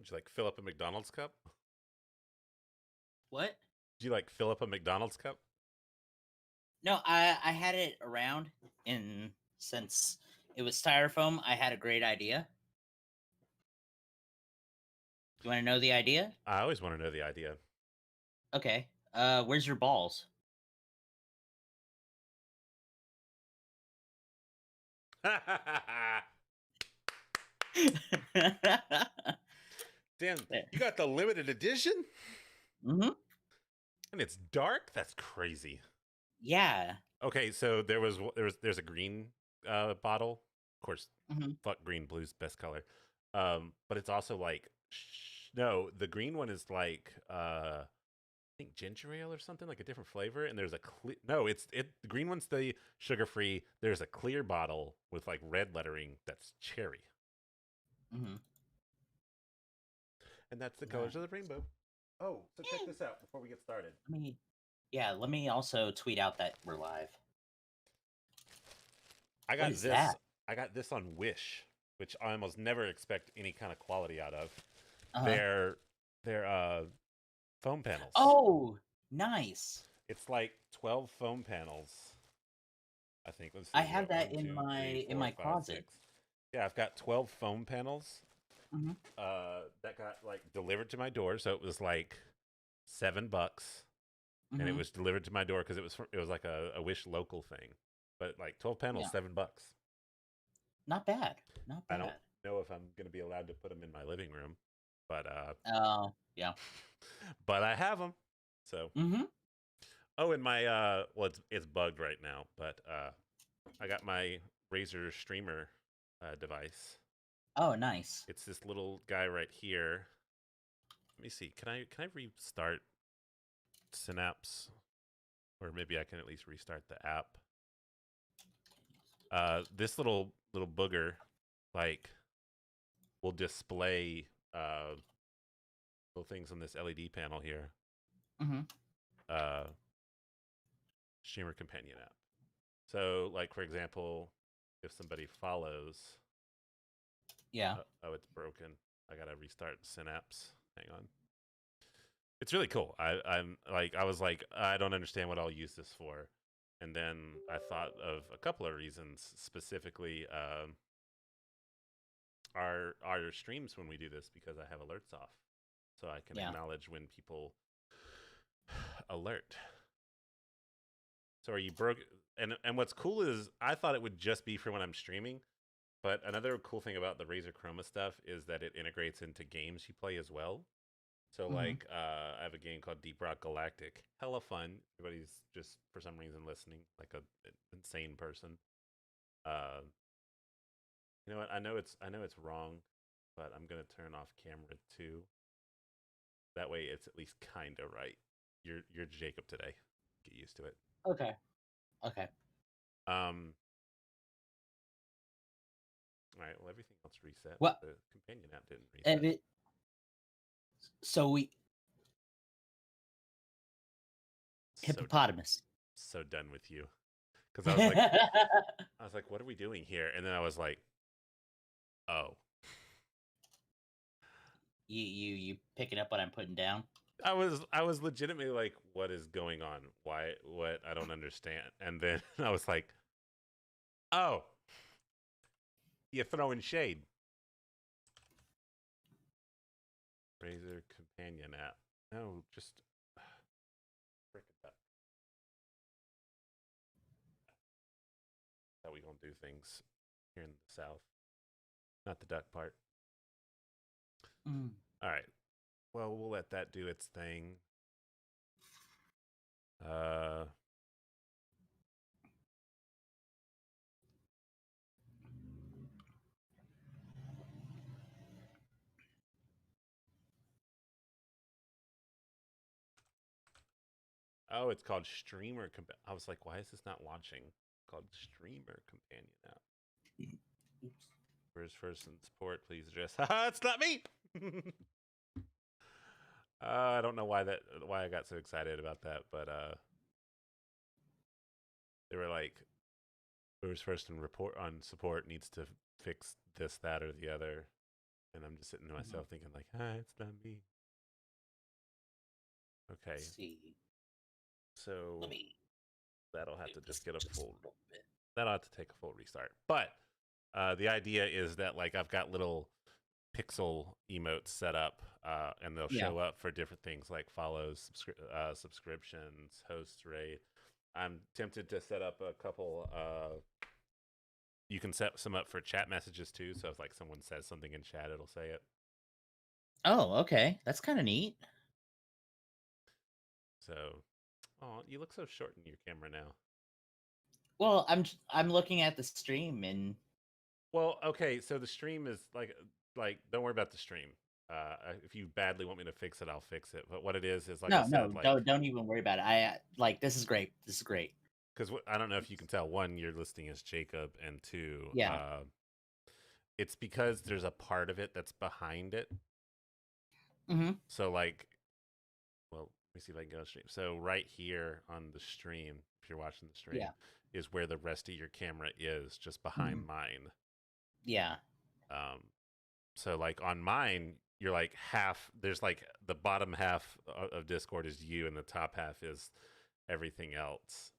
Would you like fill up a McDonald's cup? What? Did you like fill up a McDonald's cup? No, I had it around, and since it was styrofoam, I had a great idea. You want to know the idea? I always want to know the idea. Okay. Where's your balls? Damn, There. you got the limited edition? Mm-hmm. And it's dark? That's crazy. Yeah. Okay, so there's a green bottle. Of course, Mm-hmm. fuck green, blue's best color. But it's also like no, the green one is like I think ginger ale or something, like a different flavor. And there's a no, the green one's the sugar free. There's a clear bottle with like red lettering that's cherry, Mm-hmm. and that's the Nice. colors of the rainbow. Oh, so check this out before we get started. Let me also tweet out that we're live. I What got is this. that? I got this on Wish, which I almost never expect any kind of quality out of. Uh-huh. They're foam panels. Oh, nice. It's like 12 foam panels. I think. Let's see. I We have got that one, in two, three, my four, five, closet. six. Yeah, I've got 12 foam panels. Mm-hmm. That got like delivered to my door, so it was like $7, and it Mm-hmm. was delivered to my door because it was like a Wish local thing. But like 12 panels, Yeah. $7. Not bad. Not I don't bad. know if I'm gonna be allowed to put them in my living room, but Oh, yeah. but I have them. So Mm-hmm. oh, and my well, it's bugged right now, but I got my Razer streamer device. Oh, nice. It's this little guy right here. Let me see. Can I restart Synapse, or maybe I can at least restart the app? This little booger, like, will display little things on this LED panel here. Mm-hmm. Uh, Streamer companion app. So, like for example, if somebody follows, Yeah. oh, it's broken. I gotta restart Synapse. Hang on. It's really cool. I was like, I don't understand what I'll use this for, and then I thought of a couple of reasons, specifically our streams when we do this, because I have alerts off, so I can Yeah. acknowledge when people alert. So are you broke? And what's cool is I thought it would just be for when I'm streaming, but another cool thing about the Razer Chroma stuff is that it integrates into games you play as well. So Mm-hmm. like I have a game called Deep Rock Galactic. Hella fun. Everybody's just for some reason listening, like an insane person. Uh, you know what? I know it's wrong, but I'm gonna turn off camera 2. That way it's at least kinda right. You're Jacob today. Get used to it. Okay. Okay. Um all right, well everything else reset, but What? the companion app didn't reset. So we So hippopotamus. so done with you. Cuz I was like what are we doing here? And then I was like, "Oh, You picking up what I'm putting down? I was legitimately like, what is going on? Why? What? I don't understand. And then I was like, oh, you're throwing shade. Razer companion app. No, just frick it up. How we gonna do things here in the South? Not the duck part. Mm. All right. Well, we'll let that do its thing. Uh, oh, it's called Streamer. I was like, why is this not launching? It's called Streamer Companion app. Where's first and support? Please address. Haha, it's not me. I don't know why I got so excited about that, but they were like, who's first and report on support needs to fix this, that, or the other. And I'm just sitting to Mhm. myself thinking like, ah, it's not me. Okay, Let's see. Let so me that'll have move to just this get a just a full. little bit. That'll have to take a full restart. But the idea is that like I've got little pixel emotes set up, and they'll Yeah. show up for different things like follows, subscriptions, host rate. I'm tempted to set up a couple. You can set some up for chat messages too. So if like someone says something in chat, it'll say it. Oh, okay. That's kind of neat. So, oh, you look so short in your camera now. Well, I'm looking at the stream and Well, okay, so the stream is like don't worry about the stream. If you badly want me to fix it, I'll fix it. But what it is like I no, said, no, like don't even worry about it. I like this is great. This is great. because I don't know if you can tell. One, you're listing as Jacob, and two, Yeah. it's because there's a part of it that's behind it. Hmm. So like, well, let me see if I can go stream. So right here on the stream, if you're watching the stream, Yeah. is where the rest of your camera is, just behind Hmm. mine. Yeah. Um, So like on mine, you're like half. There's like the bottom half of Discord is you, and the top half is everything else.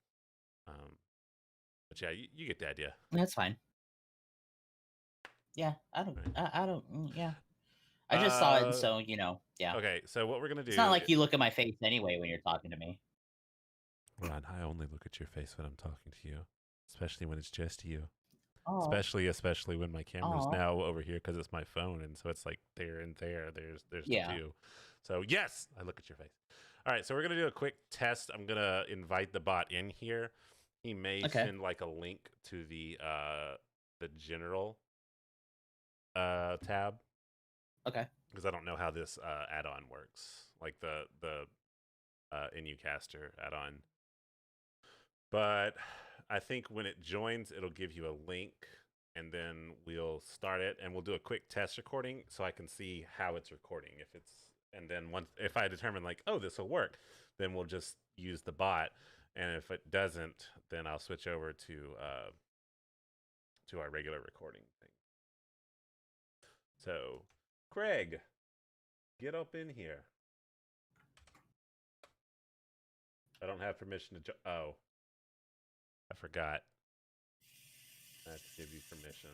Um, but yeah, you get the idea. That's fine. Yeah. I don't. Right. I don't. Yeah. I just saw it, and Uh, so yeah. okay. So what we're gonna It's not do? like you look at my face anyway when you're talking to me. Ron, I only look at your face when I'm talking to you, especially when it's just you. Oh. Especially when my camera's Oh. now over here because it's my phone, and so it's like there and there. There's the Yeah. two. So yes, I look at your face. All right, so we're gonna do a quick test. I'm gonna invite the bot in here. He may Okay. send like a link to the general tab Okay. because I don't know how this add-on works, like the NUcaster add-on. But I think when it joins, it'll give you a link, and then we'll start it, and we'll do a quick test recording so I can see how it's recording. If it's and then once if I determine like, oh, this will work, then we'll just use the bot, and if it doesn't, then I'll switch over to our regular recording thing. So, Craig, get up in here. I don't have permission to. Oh, I forgot. I have to give you permission.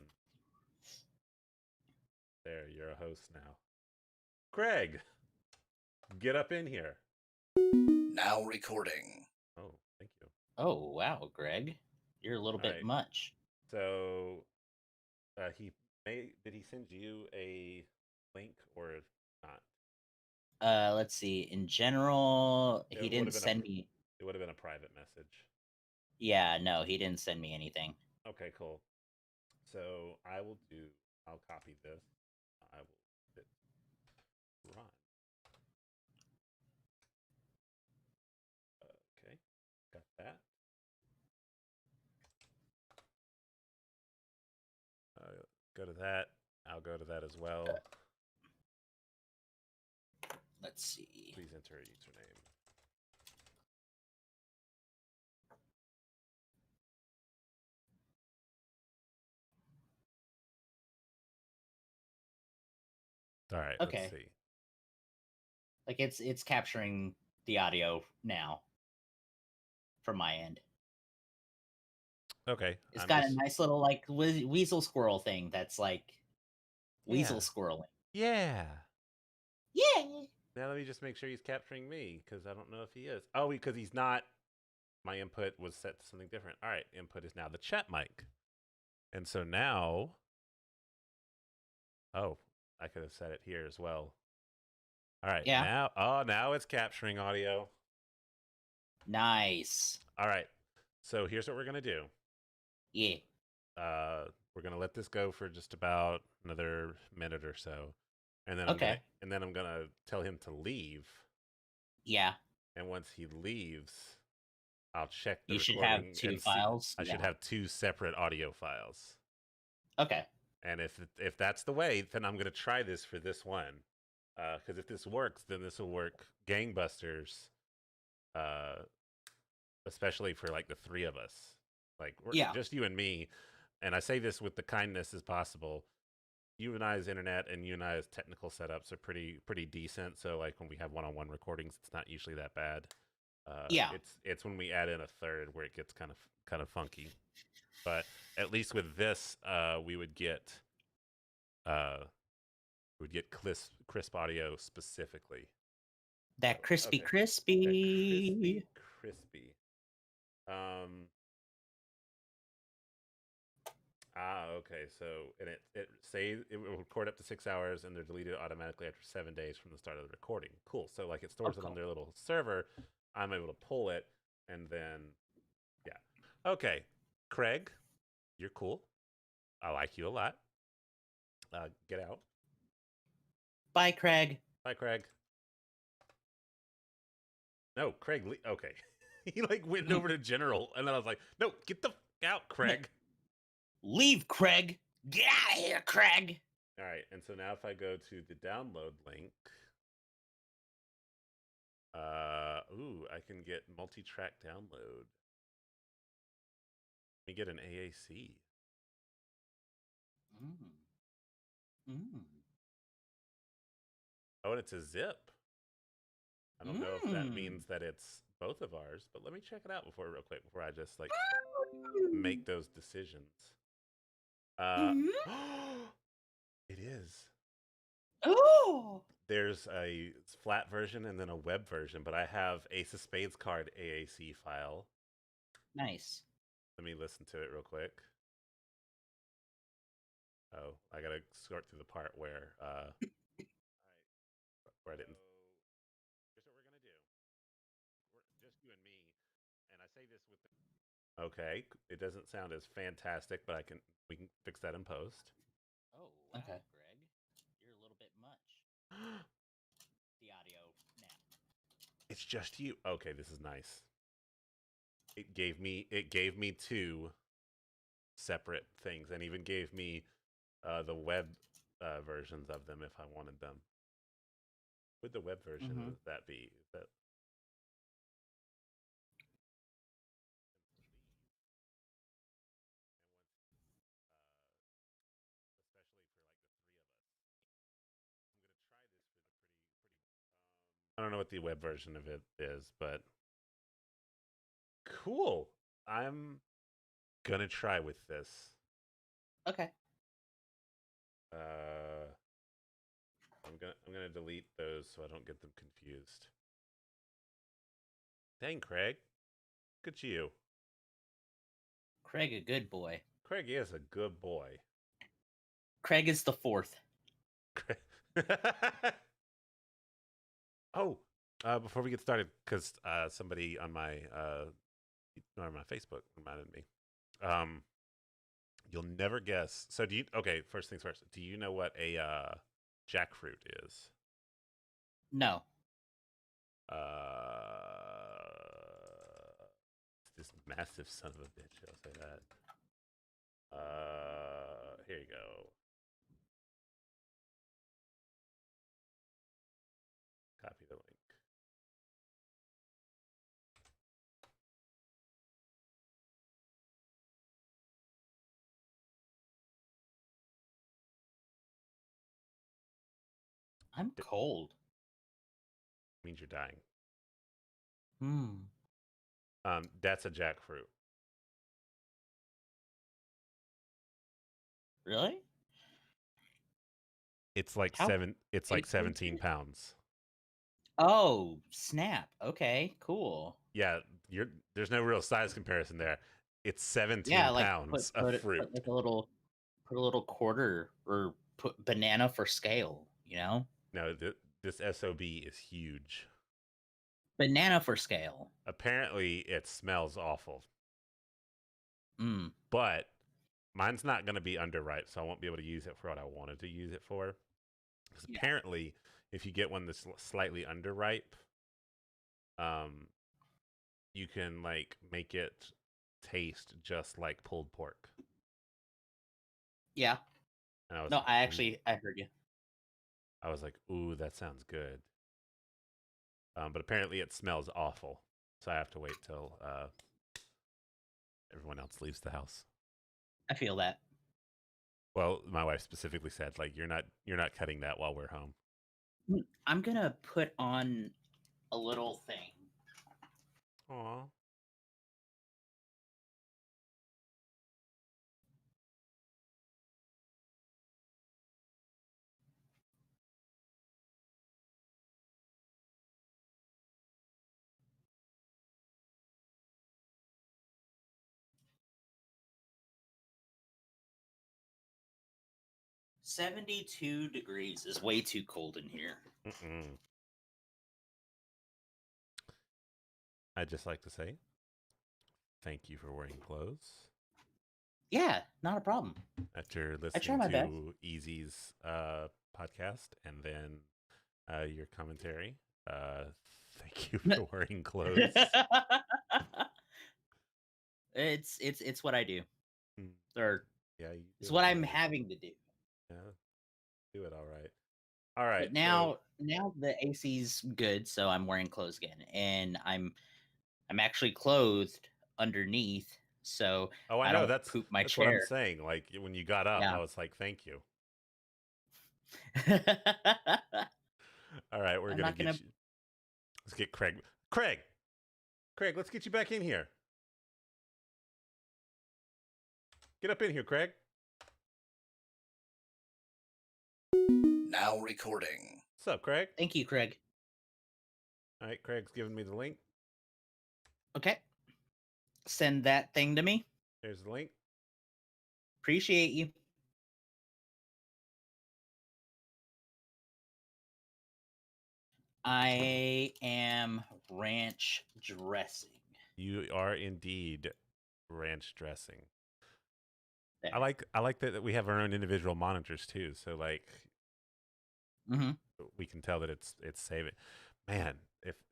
There, you're a host now. Craig, get up in here. Now recording. Oh, thank you. Oh wow, Greg, you're a little All bit right. much. So, he did he send you a link or not? Let's see. In general, he It would didn't have been send me. it would have been a private message. Yeah, no, he didn't send me anything. Okay, cool. So I'll copy this. I will hit run. Okay, got that. Go to that. I'll go to that as well. Let's see. Please enter a username. All right, let's Okay, see. like it's capturing the audio now from my end. Okay, It's I'm got a just nice little like weasel squirrel thing that's like weasel yeah, squirreling. yeah. Yeah. Now let me just make sure he's capturing me because I don't know if he is. Oh, because he's not. My input was set to something different. All right, input is now the chat mic, and so now, oh, I could have set it here as well. All right, Yeah. now it's capturing audio. Nice. All right, so here's what we're gonna do. Yeah. We're gonna let this go for just about another minute or so, and then Okay. I'm gonna tell him to leave. Yeah. And once he leaves, I'll check the You should have recording two and see. files. I should Yeah. have two separate audio files. Okay. And if that's the way, then I'm gonna try this for this one. Because if this works, then this will work gangbusters. Uh, especially for like the three of us, like we're Yeah. just you and me. And I say this with the kindness as possible. you and I's internet and you and I's technical setups are pretty decent. So like when we have one-on-one recordings, it's not usually that bad. Yeah. It's when we add in a third where it gets kind of funky. But at least with this, uh, we would get crisp audio specifically. That crispy, Okay. That crispy. crispy. Um. Okay. So and it will record up to 6 hours, and they're deleted automatically after 7 days from the start of the recording. Cool. So like it Oh, stores it on cool. their little server. I'm able to pull it, and then yeah. Okay, Craig, you're cool. I like you a lot. Get out. Bye, Craig. Bye, Craig. No, Craig. Okay. He like went over to General, and then I was like, "No, get the out, Craig." Leave, Craig. Get out of here, Craig. All right, and so now if I go to the download link, I can get multi-track download. Let me get an AAC. Oh, and it's a zip. I don't know if that means that it's both of ours, but let me check it out real quick before I just like make those decisions. It is. Oh. There's a flat version and then a web version, but I have AceofSpadesCard AAC file. Nice. Let me listen to it real quick. Oh, I gotta sort through the part where where I didn't. Here's what we're gonna do. We're just you and me, and I say this with. Okay, it doesn't sound as fantastic, but we can fix that in post. Oh, wow, okay. Greg, you're a little bit much. The audio now. It's just you. Okay, this is nice. It gave me two separate things, and even gave me the web versions of them if I wanted them. Would the web version that be that? I don't know what the web version of it is, but cool. I'm gonna try with this. Okay. I'm gonna delete those so I don't get them confused. Dang, Craig. Look at you. Craig, a good boy. Craig is a good boy. Craig is the fourth. Oh, before we get started, because somebody on my Facebook reminded me. You'll never guess. So do you? Okay, first things first. Do you know what a jackfruit is? No. This massive son of a bitch. I'll say that. Here you go. Copy the link. I'm cold. Means you're dying. That's a jackfruit. Really? It's like It's like 17 pounds. Oh, snap. Okay, cool. Yeah, there's no real size comparison there. It's 17 pounds put of fruit. Put a little quarter or put banana for scale. You know. No, this SOB is huge. Banana for scale. Apparently, it smells awful. Mm. But mine's not going to be underripe, so I won't be able to use it for what I wanted to use it for. Because apparently, if you get one that's slightly underripe, you can like make it taste just like pulled pork. Yeah. And I heard you. I was like, ooh, that sounds good. But apparently it smells awful. So I have to wait till everyone else leaves the house. I feel that. Well, my wife specifically said, like, you're not cutting that while we're home. I'm gonna put on a little thing. Aw. $72 is way too cold in here. Mm-mm. I'd just like to say thank you for wearing clothes. Yeah, not a problem. After I try listening my best. to Easy's podcast and then your commentary, thank you for wearing clothes. It's what I do. Mm, Or yeah, you it's do it what all I'm right. having to do. Yeah, do it all right. All right. But now the AC's good, so I'm wearing clothes again, and I'm actually clothed underneath, so Oh, I I know. don't That's poop my what I'm chair. saying. Like when you got up, Yeah. I was like, "Thank you." All right, we're I'm gonna not get gonna. you. Let's get Craig. Craig, let's get you back in here. Get up in here, Craig. Now recording. What's up, Craig? Thank you, Craig. All right, Craig's giving me the link. Okay, send that thing to me. There's the link. Appreciate you. I am ranch dressing. You are indeed ranch dressing. There. I like that we have our own individual monitors too. So like Mm-hmm. we can tell that it's saving. Man,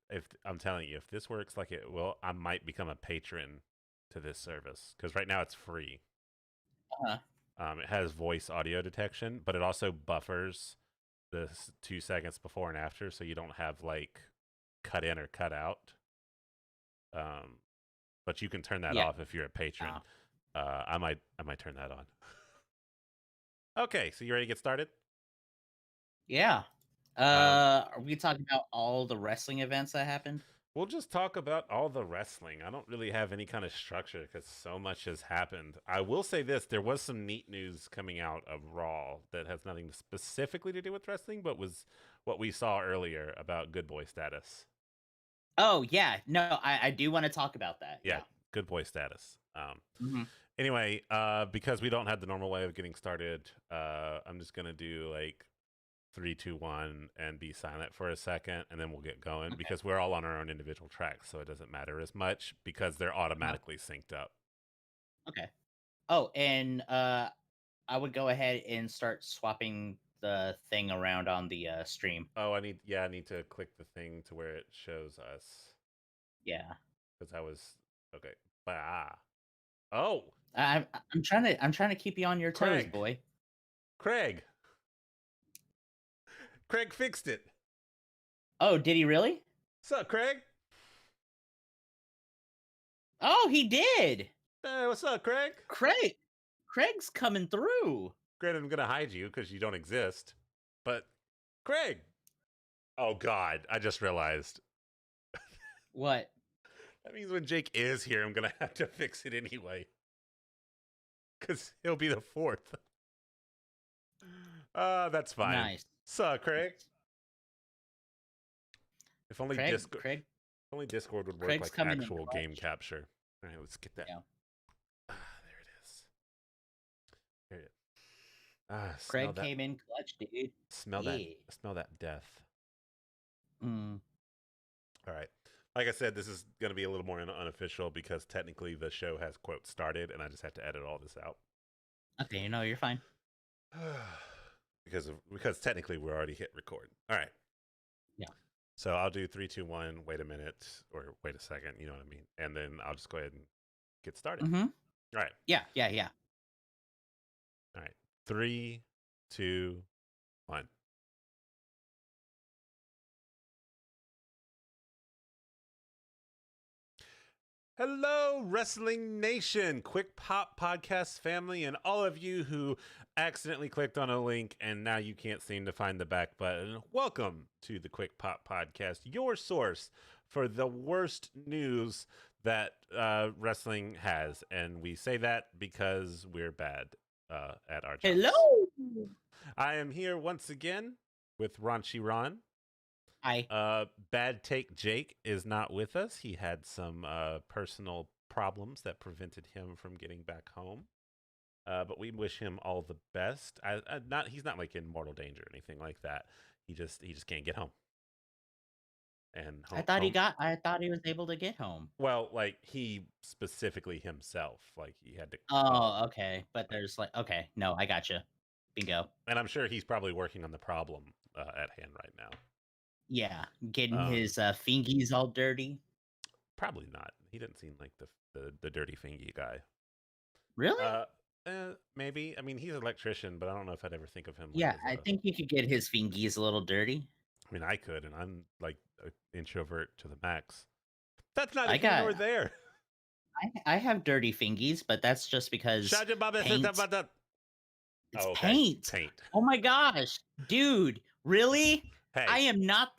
if I'm telling you, if this works like it will, I might become a patron to this service because right now it's free. Uh-huh. It has voice audio detection, but it also buffers the 2 seconds before and after, so you don't have like cut in or cut out. But you can turn that Yeah. off if you're a patron. Oh. I might turn that on. Okay, so you ready to get started? Yeah. Are we talking about all the wrestling events that happened? We'll just talk about all the wrestling. I don't really have any kind of structure because so much has happened. I will say this: there was some neat news coming out of Raw that has nothing specifically to do with wrestling, but was what we saw earlier about Good Boy status. Oh yeah, no, I do want to talk about that. Yeah, Good Boy status. Mm-hmm. Anyway, because we don't have the normal way of getting started, I'm just gonna do like 3, 2, 1, and be silent for a second, and then we'll get going Okay. because we're all on our own individual tracks, so it doesn't matter as much because they're automatically synced up. Okay. Oh, and I would go ahead and start swapping the thing around on the stream. Oh, I need to click the thing to where it shows us Yeah. because I was okay. Bah. Oh, I'm trying to keep you on your toes, Craig. boy. Craig fixed it. Oh, did he really? What's up, Craig? Oh, he did. Hey, what's up, Craig? Craig's coming through. Granted, I'm gonna hide you because you don't exist, but Craig. Oh God, I just realized. What? That means when Jake is here, I'm gonna have to fix it anyway, because he'll be the fourth. That's fine. Nice. Sup, Craig? If only Discord. Craig. If only Discord would work Craig's like coming in actual clutch. game capture. All right, let's get that. Yeah. There it is. There it is. Craig came in clutch, dude. Smell that. Smell that death. Mm. All right. Like I said, this is going to be a little more unofficial because technically the show has quote started, and I just have to edit all this out. Okay, no, you're fine. because technically we're already hit record. All right. Yeah. So I'll do 3, 2, 1. Wait a minute, or wait a second. You know what I mean? And then I'll just go ahead and get started. Mm-hmm. All right. Yeah. All right. 3, 2, 1. Hello, Wrestling Nation, Quick Pop Podcast family, and all of you who accidentally clicked on a link and now you can't seem to find the back button. Welcome to the Quick Pop Podcast, your source for the worst news that wrestling has. And we say that because we're bad at our jobs. Hello. I am here once again with Raunchy Ron. Hi. Bad Take Jake is not with us. He had some personal problems that prevented him from getting back home. But we wish him all the best. He's not like in mortal danger or anything like that. He just can't get home. And I thought he was able to get home. Well, like he specifically himself, like he had to. Oh, okay. But there's okay, no, I gotcha. Bingo. And I'm sure he's probably working on the problem at hand right now. Yeah, getting his fingies all dirty. Probably not. He didn't seem like the dirty fingy guy. Really? Maybe. I mean, he's an electrician, but I don't know if I'd ever think of him. Yeah, I think he could get his fingies a little dirty. I mean, I could, and I'm like an introvert to the max. That's not here nor there. I have dirty fingies, but that's just because paint. It's paint. Paint. Oh my gosh, dude! Really? Hey, I am not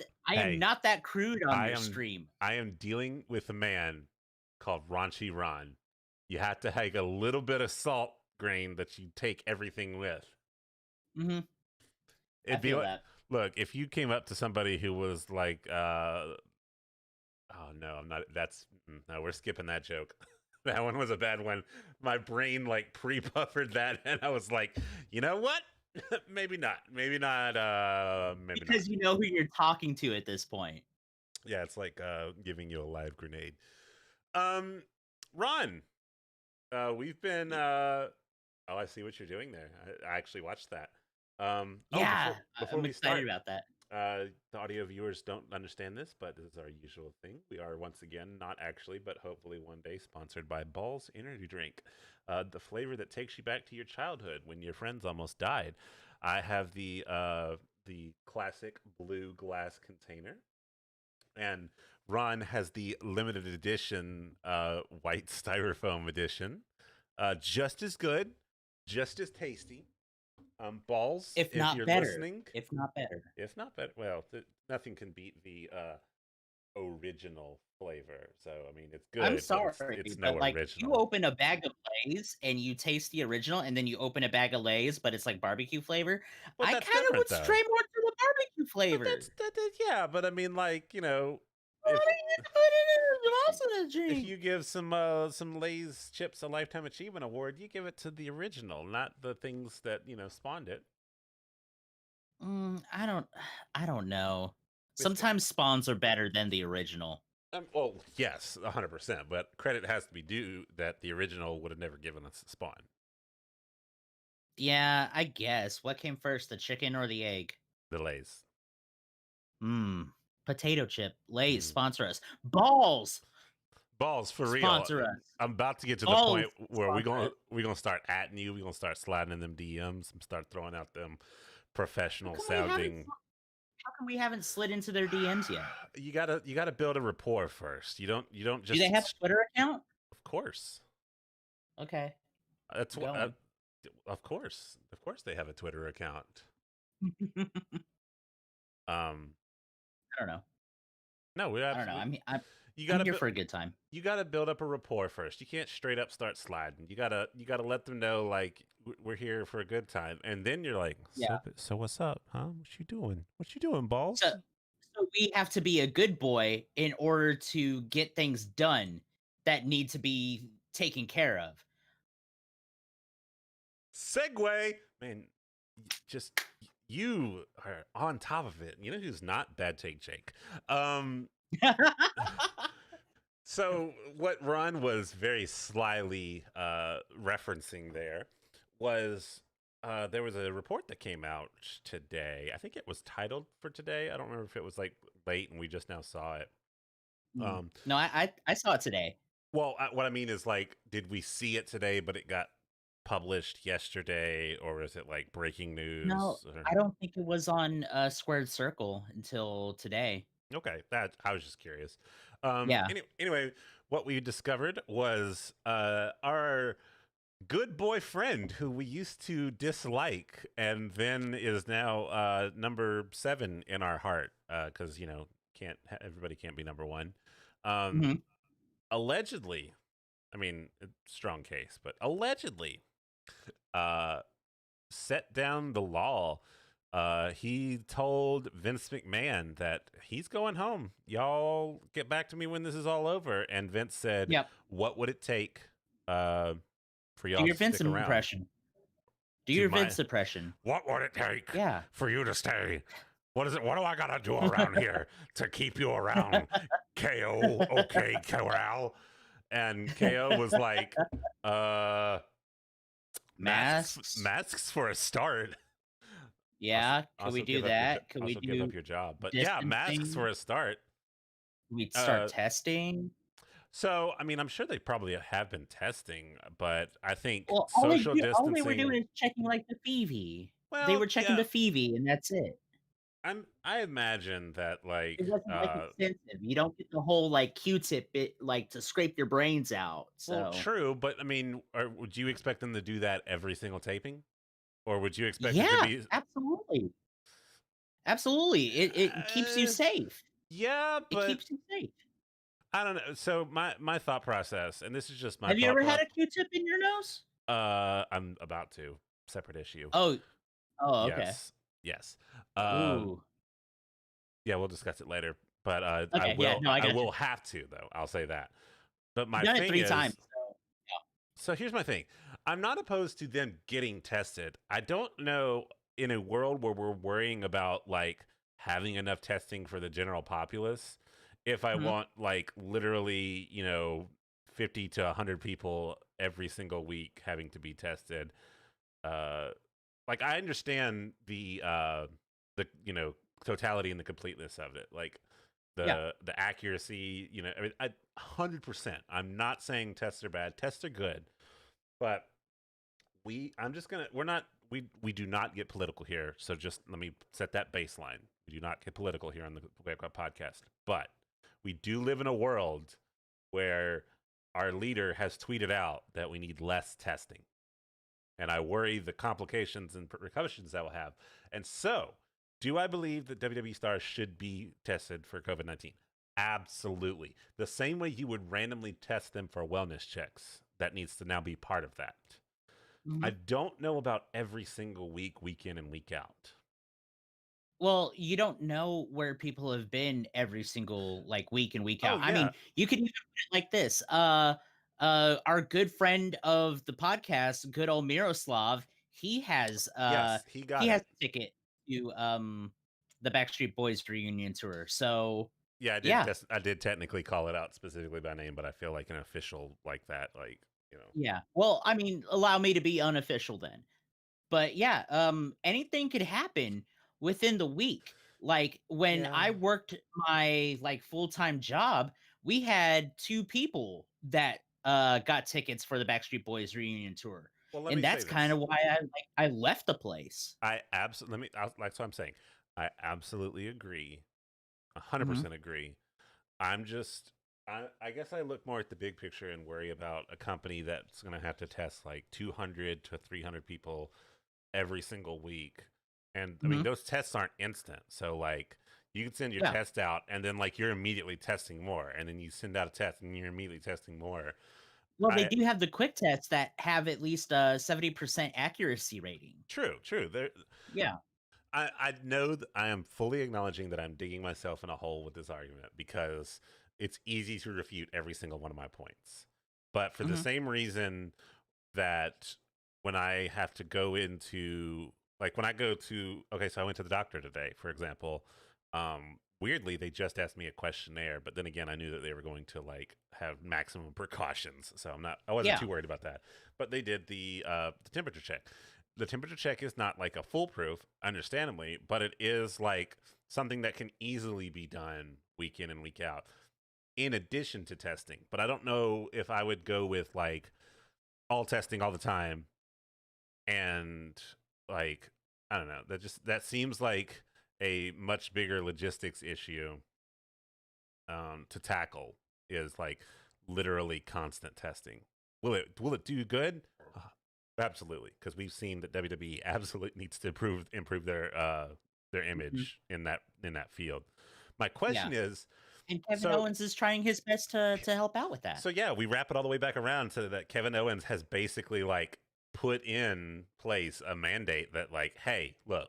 that crude on your stream. I am dealing with a man called Raunchy Ron. You have to have a little bit of salt grain that you take everything with. Mm-hmm. It'd be like, look, if you came up to somebody who was like, oh no, I'm not. No, we're skipping that joke. That one was a bad one. My brain like pre-buffered that, and I was like, you know what? Maybe not. Maybe not. Maybe because not. You know who you're talking to at this point. Yeah, it's like giving you a live grenade. Ron, we've been. Oh, I see what you're doing there. I actually watched that. Yeah, before I'm we excited start, about that. The audio viewers don't understand this, but this is our usual thing. We are once again, not actually, but hopefully one day, sponsored by Balls Energy Drink, the flavor that takes you back to your childhood when your friends almost died. I have the classic blue glass container, and Ron has the limited edition white styrofoam edition. Just as good, just as tasty. Balls, if not you're better. Listening, if not better. Well, nothing can beat the original flavor. So I mean, it's good. I'm sorry, it's but no like original. you open a bag of Lay's and you taste the original, and then you open a bag of Lay's, but it's like barbecue flavor. Well, I kind of would stray more to the barbecue flavor. Yeah, but I mean, like, you know, if you give some Lay's chips a Lifetime Achievement Award, you give it to the original, not the things that spawned it. I don't know. Sometimes spawns are better than the original. Well, yes, 100%. But credit has to be due that the original would have never given us a spawn. Yeah, I guess. What came first, the chicken or the egg? The Lay's. Potato chip. Lay's sponsor us. Balls for real. Sponsor us. I'm about to get to the point where we're gonna start atting you. We're gonna start sliding in them DMs and start throwing out them professional sounding. How come we haven't slid into their DMs yet? You gotta build a rapport first. You don't just. Do they have a Twitter account? Of course. Okay. That's what. Of course they have a Twitter account. I don't know. No, we. I don't know. I'm here for a good time. You got to build up a rapport first. You can't straight up start sliding. You gotta let them know like we're here for a good time, and then you're like, so what's up, huh? What you doing? What you doing, Balls? So we have to be a good boy in order to get things done that need to be taken care of. Segue, man. Just you are on top of it. You know who's not? Bad Take Jake. So what Ron was very slyly referencing there was there was a report that came out today. I think it was titled for today. I don't remember if it was like late and we just now saw it. No, I saw it today. Well, what I mean is like, did we see it today, but it got published yesterday, or is it like breaking news? No, I don't think it was on Squared Circle until today. Okay, that I was just curious. Yeah. Anyway, what we discovered was our good boyfriend who we used to dislike, and then is now number 7 in our heart because can't everybody can't be number 1. Um, Mhm. Allegedly, I mean, strong case, but allegedly, uh, set down the law. He told Vince McMahon that he's going home. Y'all get back to me when this is all over. And Vince said, Yep. "What would it take for Do y'all your to Vince stick around?" impression. Do To your my, Vince impression. what would it take Yeah. for you to stay? What is it? What do I gotta do around here to keep you around? KO, okay, Corral. And KO was like, uh, Masks. masks for a start. Yeah. Could we Also do give up your that? Could we also give up do your job. But yeah, masks distancing? for a start. We'd start Uh, testing. so I mean, I'm sure they probably have been testing, but I think Well, social all they were doing distancing. is checking like the Phoebe. They Well, were checking yeah, the Phoebe, and that's it. I imagine that It wasn't like uh, extensive. You don't get the whole like Q-tip bit like to scrape your brains out. well, So true, but I mean, would you expect them to do that every single taping, or would you expect it to yeah, be? absolutely, absolutely. It keeps you Uh, safe. yeah, It but keeps you safe. I don't know. So my thought process, and this is just my Have you thought ever had process. a Q-tip in your nose? I'm about to. Separate issue. Oh, oh, okay. Yes. Yes. Um, Ooh, yeah, we'll discuss it later. But I okay. Yeah, will no, I I got you. will have to though. I'll say that. But You've my done it thing 3 times. is, So so here's my thing. I'm not opposed to them getting tested. I don't know, in a world where we're worrying about like having enough testing for the general populace, if I yeah. Mhm. want like literally, 50 to 100 people every single week having to be tested. Uh like I understand the totality and the completeness of it. Like Yeah. the accuracy, I mean, 100%. I'm not saying tests are bad. Tests are good, but I'm just gonna we're not we do not get political here. So just let me set that baseline. We do not get political here on the Wake Up podcast, but we do live in a world where our leader has tweeted out that we need less testing, and I worry the complications and repercussions that will have. And so, do I believe that WWE stars should be tested for COVID-19? Absolutely. The same way you would randomly test them for wellness checks, that needs to now be part of that. I Mhm. don't know about every single week in and week out. Well, you don't know where people have been every single like week in week Oh out. I yeah, mean, you could even put it like this. Our good friend of the podcast, good old Miroslav, yes, he he got has it. a ticket to the Backstreet Boys reunion tour. So Yeah, yeah, I did technically call it out specifically by name, but I feel like an official like that, like yeah. Well, I mean, allow me to be unofficial then. But yeah, anything could happen within the week. Like when yeah. I worked my like full-time job, we had 2 people that got tickets for the Backstreet Boys reunion tour. Well, let And me say that's kind this. of why I left the place. I absolutely that's what I'm saying. I absolutely agree. Mhm. 100% agree. I'm just I guess I look more at the big picture and worry about a company that's going to have to test like 200 to 300 people every single week. And I mean, Mhm. those tests aren't instant. So like you can send your Yeah. test out and then like you're immediately testing more, and then you send out a test and you're immediately testing more. Well, they I do have the quick tests that have at least a 70% accuracy rating. true. There Yeah. I know that I am fully acknowledging that I'm digging myself in a hole with this argument because it's easy to refute every single one of my points. But for the Mhm. same reason that when I have to go into like when I go to okay, so I went to the doctor today, for example. Weirdly, they just asked me a questionnaire, but then again, I knew that they were going to like have maximum precautions, so I wasn't Yeah. too worried about that. But they did the temperature check. The temperature check is not like a foolproof, understandably, but it is like something that can easily be done week in and week out in addition to testing. But I don't know if I would go with like all testing all the time and like I don't know. That seems like a much bigger logistics issue to tackle is like literally constant testing. Will it do good? Absolutely, because we've seen that WWE absolutely needs to improve their image in that field. My question is, And Kevin so Owens is trying his best to help out with that. so yeah, we wrap it all the way back around to that Kevin Owens has basically like put in place a mandate that like, hey, look,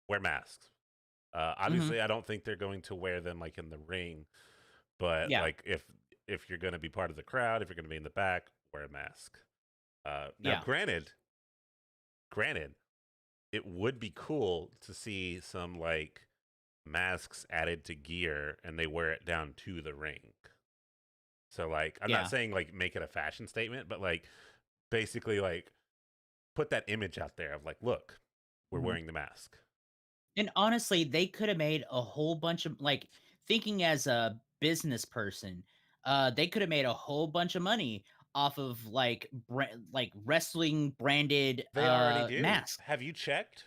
wear masks. Obviously, I don't think they're going to wear them like in the ring, but Yeah. like if you're going to be part of the crowd, if you're going to be in the back, wear a mask. Now, Yeah. granted, it would be cool to see some like masks added to gear and they wear it down to the ring. So like, I'm Yeah. not saying like make it a fashion statement, but like basically like put that image out there of like, look, we're wearing the mask. And honestly, they could have made a whole bunch of like thinking as a business person, they could have made a whole bunch of money off of like wrestling branded They already do. masks. Have you checked?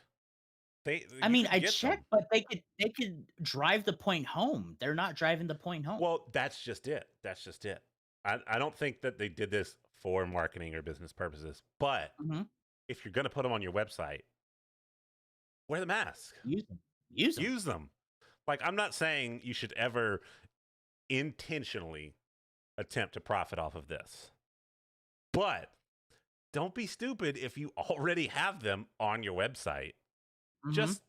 I You mean, could I get checked, them. but they could drive the point home. They're not driving the point home. Well, that's just it. I don't think that they did this for marketing or business purposes, but Mhm. if you're going to put them on your website, wear the mask. Use them. Use them. Use them. Like, I'm not saying you should ever intentionally attempt to profit off of this, but don't be stupid if you already have them on your website. Mhm. Just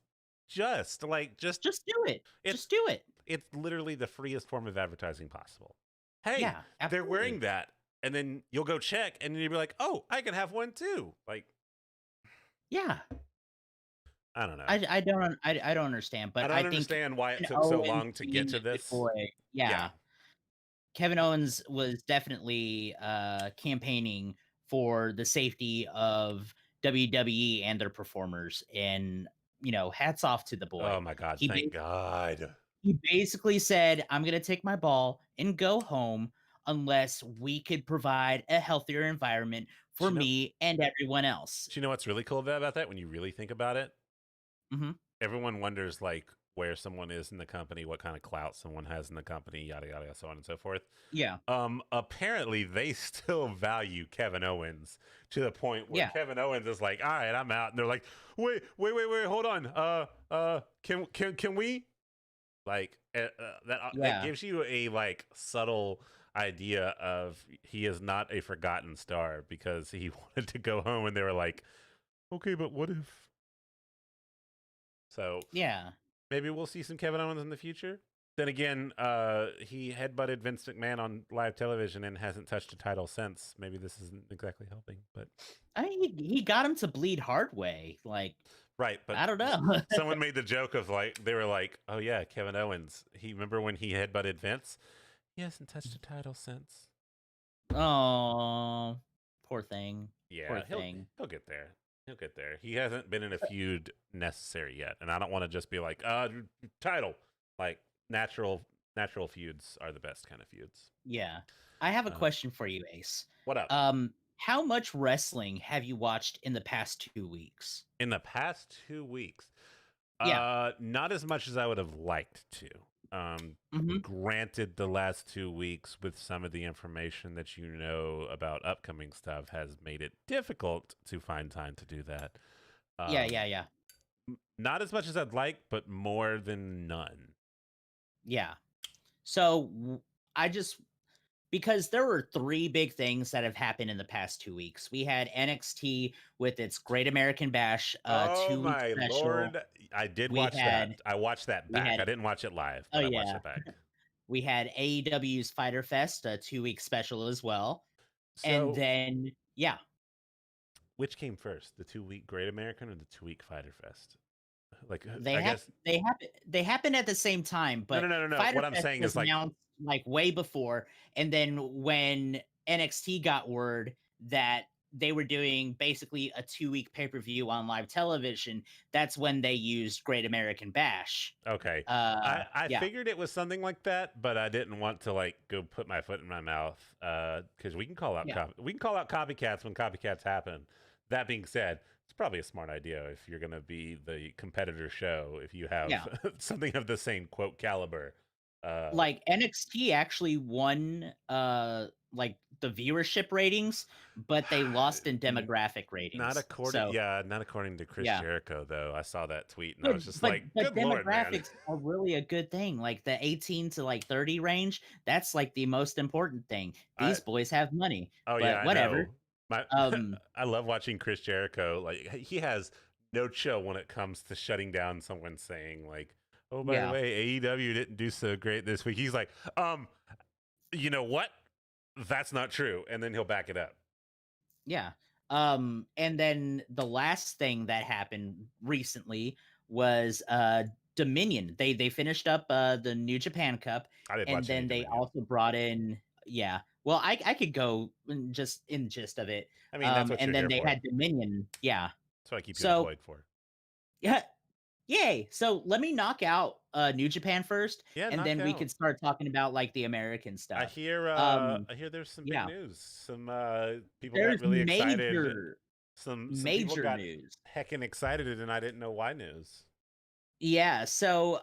Just do it. It's- Just do it. it's literally the freest form of advertising possible. Hey, Yeah, they're wearing absolutely. that, and then you'll go check, and you'll be like, "Oh, I can have one too." Like, Yeah. I don't know. I don't understand, but I don't I think understand why it Kevin took so Owens long to get being to a good this. boy. Yeah. Kevin Owens was definitely campaigning for the safety of WWE and their performers, and hats off to the boy. Oh my God! He Thank ba- God. he basically said, "I'm going to take my ball and go home unless we could provide a healthier environment for Do you know? me and everyone else." Do you know what's really cool about that? When you really think about it, hmm everyone wonders like where someone is in the company, what kind of clout someone has in the company, yada yada, so on and so forth. Yeah, Apparently they still value Kevin Owens to the point where yeah, Kevin Owens is like, all right, I'm out. And they're like, wait, hold on. Can we like that yeah. gives you a like subtle idea of he is not a forgotten star because he wanted to go home and they were like, okay, but what if? So Yeah. maybe we'll see some Kevin Owens in the future. Then again, he headbutted Vince McMahon on live television and hasn't touched a title since. Maybe this isn't exactly helping, but I mean, he got him to bleed hard way. Like, right. But I don't know. someone made the joke of like they were like, "Oh yeah, Kevin Owens. He remember when he headbutted Vince? He hasn't touched a title since." Oh, poor thing. Poor Yeah, thing. he'll get there. He'll get there. He hasn't been in a feud necessary yet, and I don't want to just be like, title. Like natural feuds are the best kind of feuds. Yeah. I have a Uh, question for you, Ace. What up? How much wrestling have you watched in the past 2 weeks? In the past 2 weeks, Yeah. not as much as I would have liked to. hmm Granted, the last 2 weeks, with some of the information that you know about upcoming stuff, has made it difficult to find time to do that. Yeah. Not as much as I'd like, but more than none. Yeah. So I just because there were 3 big things that have happened in the past 2 weeks. We had NXT with its Great American Bash Oh 2-week my special. lord! I did We watch had that. I watched that we back. had I didn't watch it live, oh but I watched yeah. it back. We had AEW's Fighter Fest, a 2-week special as well. And So, then yeah, which came first, the 2-week Great American or the 2-week Fighter Fest? Like, they I have guess they happened at the same time, but no. Fighter What I'm Fest saying was is like, announced like way before, and then when NXT got word that they were doing basically a 2-week pay-per-view on live television, that's when they used Great American Bash. okay, Uh I yeah. figured it was something like that, but I didn't want to like go put my foot in my mouth because we can call out Yeah. we can call out copycats when copycats happen. That being said, it's probably a smart idea if you're going to be the competitor show if you have Yeah. something of the same quote caliber. Uh, like NXT actually won like the viewership ratings, but they lost in n- demographic not ratings. according, So yeah, not according to Chris yeah. Jericho though. I saw that tweet and I But was just but like, but "Good lord, man!" demographics are really a good thing. Like the 18 to like 30 range, that's like the most important thing. I These boys have money, Oh yeah, but I whatever. know. My Um I love watching Chris Jericho. Like he has no chill when it comes to shutting down someone saying like, "Oh, by the yeah. way, AEW didn't do so great this week." He's like, you know what? That's not true." And then he'll back it up. Yeah. And then the last thing that happened recently was Dominion. They finished up the New Japan Cup, I didn't and watch any then they Dominion. also brought in, yeah. Well, I could go just in gist of it. I mean, that's what And you're then here they for. had Dominion. Yeah. That's what I keep you So employed for. yeah, yay. So let me knock out New Japan first, Yeah, and knock then we out. could start talking about like the American stuff. I hear there's some big Yeah. news. Some people got There's really excited. Some people major got news. heckin' excited and I didn't know why news. Yeah, so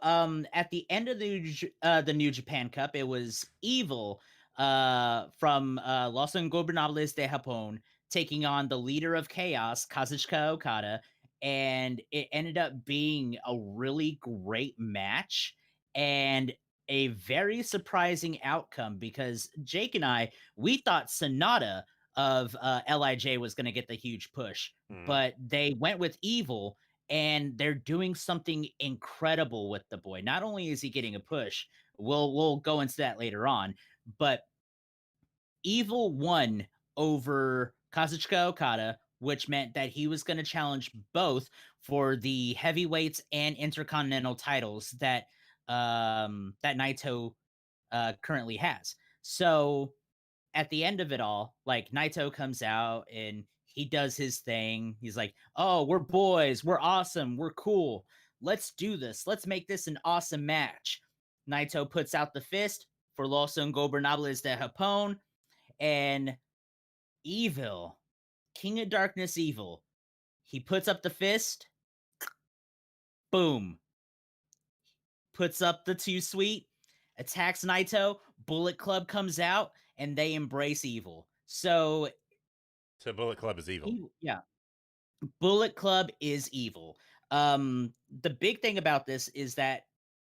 at the end of the New Japan Cup, it was Evil from Los Ingobernables de Japón taking on the leader of Chaos, Kazuchika Okada, and it ended up being a really great match and a very surprising outcome because Jake and I, we thought Sonata of LIJ was going to get the huge push, Mhm. but they went with Evil and they're doing something incredible with the boy. Not only is he getting a push, we'll go into that later on, but Evil won over Kazuchika Okada, which meant that he was going to challenge both for the heavyweights and intercontinental titles that Naito currently has. So at the end of it all, like Naito comes out and he does his thing. He's like, "Oh, we're boys. We're awesome. We're cool. Let's do this. Let's make this an awesome match." Naito puts out the fist for Los Ingobernables de Japón, and Evil, King of Darkness Evil, he puts up the fist, boom, puts up the two sweet, attacks Naito, Bullet Club comes out, and they embrace Evil. So, So Bullet Club is evil. Yeah, Bullet Club is evil. The big thing about this is that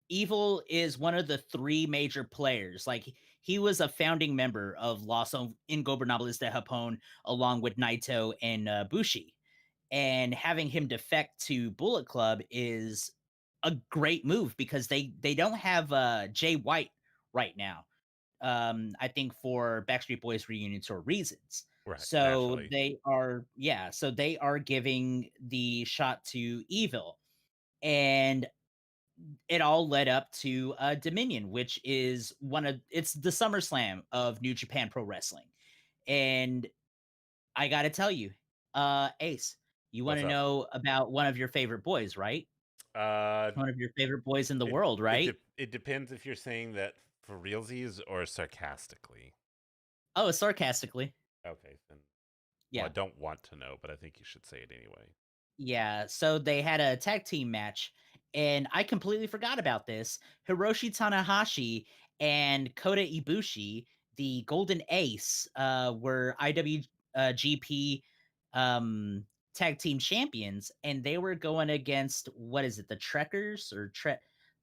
Evil is one of the three major players. Like he was a founding member of Los Ingobernables de Japón, along with Naito and Bushi. And having him defect to Bullet Club is a great move because they don't have Jay White right now. I think for Backstreet Boys reunion tour reasons. Right, So naturally. they are giving the shot to Evil. And it all led up to Dominion, which is it's the SummerSlam of New Japan Pro Wrestling. And I gotta tell you, Ace, you want What's to up? know about one of your favorite boys, right? Uh One of your favorite boys in the world, right? it depends if you're saying that for realsies or sarcastically. Oh, sarcastically. Okay, then well, I Yeah. don't want to know, but I think you should say it anyway. Yeah, so they had a tag team match, and I completely forgot about this. Hiroshi Tanahashi and Kota Ibushi, the Golden Ace, were IWGP tag team champions, and they were going against what is it, the Trekkers or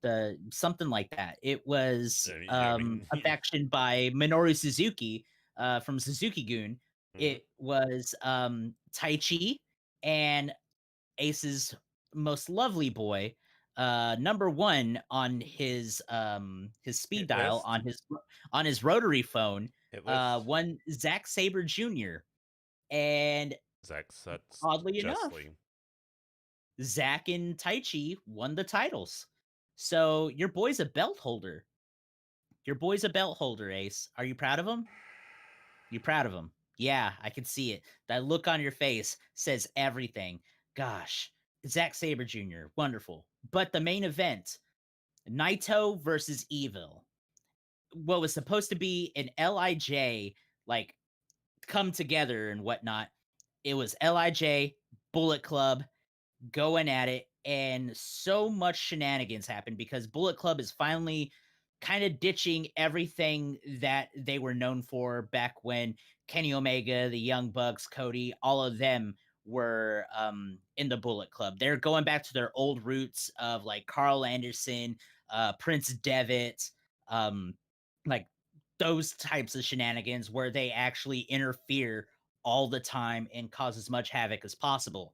the something like that. It was I mean, a faction by Minoru Suzuki from Suzuki Gun. mhm. It was Taichi and Ace's most lovely boy, number one on his speed Hit dial list. on his rotary phone, Hit list. one Zack Saber Jr. And Zach Suts oddly enough, justly. Zack and Taichi won the titles. So your boy's a belt holder. Your boy's a belt holder, Ace. Are you proud of him? You proud of him? Yeah, I can see it. That look on your face says everything. Gosh, Zack Saber Jr., wonderful. But the main event, Naito versus Evil, what was supposed to be an LIJ like come together and whatnot, it was LIJ, Bullet Club going at it, and so much shenanigans happened because Bullet Club is finally kind of ditching everything that they were known for back when Kenny Omega, the Young Bucks, Cody, all of them were in the Bullet Club. They're going back to their old roots of like Carl Anderson, Prince Devitt, um, like those types of shenanigans where they actually interfere all the time and cause as much havoc as possible.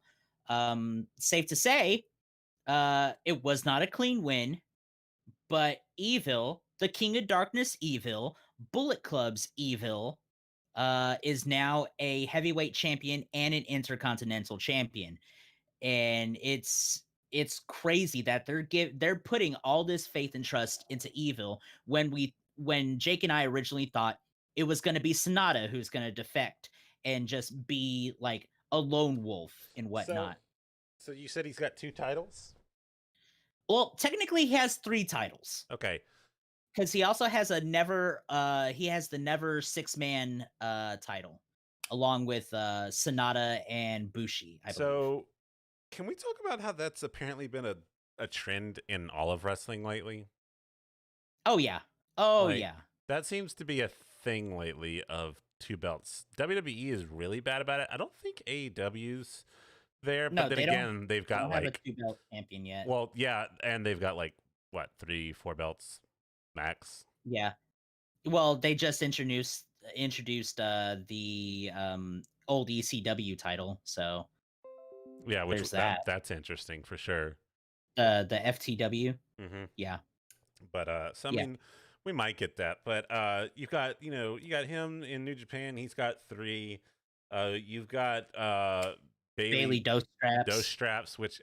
Safe to say, it was not a clean win, but Evil, the King of Darkness Evil, Bullet Club's Evil, is now a heavyweight champion and an intercontinental champion. And it's crazy that they're putting all this faith and trust into Evil when Jake and I originally thought it was going to be Sonata who's going to defect and just be like a lone wolf and So, whatnot. so you said he's got 2 titles? Well, technically he has 3 titles. Okay. Because he also has a never he has the never 6-man title along with Sonata and Bushi, I believe. So, can we talk about how that's apparently been a trend in all of wrestling lately? Oh yeah. Oh Like, yeah. that seems to be a thing lately of 2 belts. WWE is really bad about it. I don't think AEW's there, No, but then they again, they've got don't have a like 2-belt champion yet. well, yeah, and they've got like what, 3, 4 belts max. Yeah. Well, they just introduced the old ECW title, so Yeah, which there's that. that's interesting for sure. The FTW. Mm-hmm. Yeah. But so I Yeah. mean, we might get that. But you've got you got him in New Japan. He's got 3. You've got Bailey Bailey Dose Dose Straps. Straps, which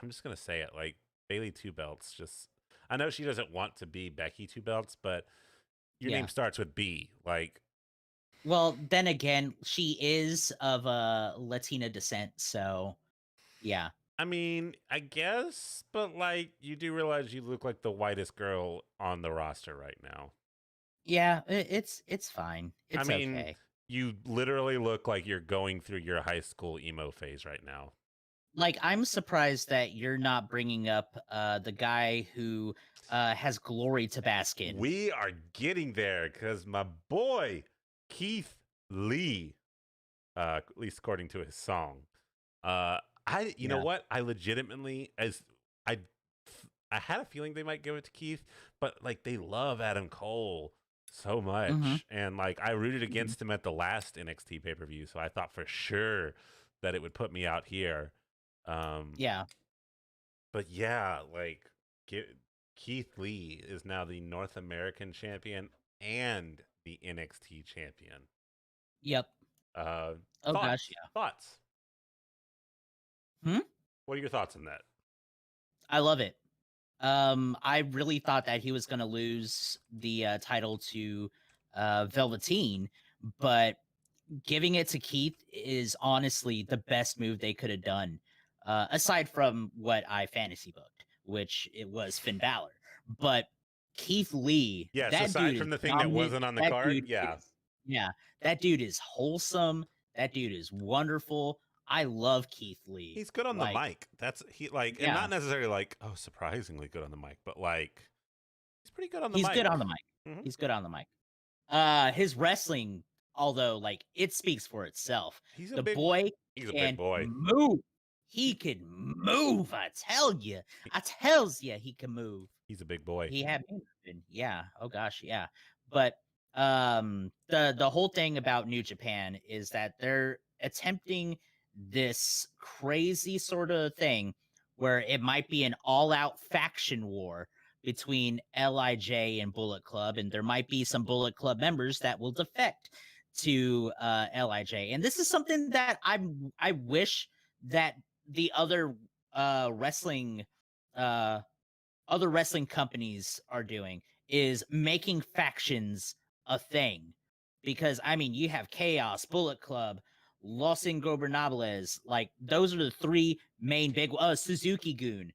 I'm just gonna say it like Bailey 2 belts. Just I know she doesn't want to be Becky 2 belts, but your Yeah. name starts with B. Like, Well, then again, she is of a Latina descent, so yeah. I mean, I guess, but like you do realize you look like the whitest girl on the roster right now. Yeah, it's fine. I It's mean, okay. you literally look like you're going through your high school emo phase right now. Like, I'm surprised that you're not bringing up the guy who has glory to bask in. We are getting there because my boy Keith Lee, at least according to his song, you know Yeah. what? I legitimately I I had a feeling they might give it to Keith, but like they love Adam Cole so much, Mhm. and like I rooted Mhm. against him at the last NXT pay per view, so I thought for sure that it would put me out here. Yeah. But yeah, like Keith Lee is now the North American champion and the NXT champion. Yep. Uh, Oh thoughts? gosh, yeah. Thoughts? Hmm? What are your thoughts on that? I love it. I really thought that he was going to lose the title to Velveteen, but giving it to Keith is honestly the best move they could have done, aside from what I fantasy booked, which it was Finn Balor. But Keith Lee, Yes, that aside dude is from the thing that dominant. wasn't on the That card, dude yeah. is, yeah, that dude is wholesome. That dude is wonderful. I love Keith Lee. He's good on the Like, mic. That's he like, and yeah, not necessarily like, oh, surprisingly good on the mic, but like, he's pretty good on the he's mic. good on the mic. Mhm. He's good on the mic. His wrestling, although like it speaks for itself. He's The a big boy boy. can move. He can move. I tell you. I tells you he can move. He's a big boy. He had me moving. Yeah. Oh gosh, yeah. But the whole thing about New Japan is that they're attempting this crazy sort of thing where it might be an all-out faction war between LIJ and Bullet Club, and there might be some Bullet Club members that will defect to LIJ. And this is something that I wish that the uh other wrestling companies are doing, is making factions a thing. Because I mean, you have Chaos, Bullet Club, Los Ingobernables, like those are the 3 main big Suzuki Goon.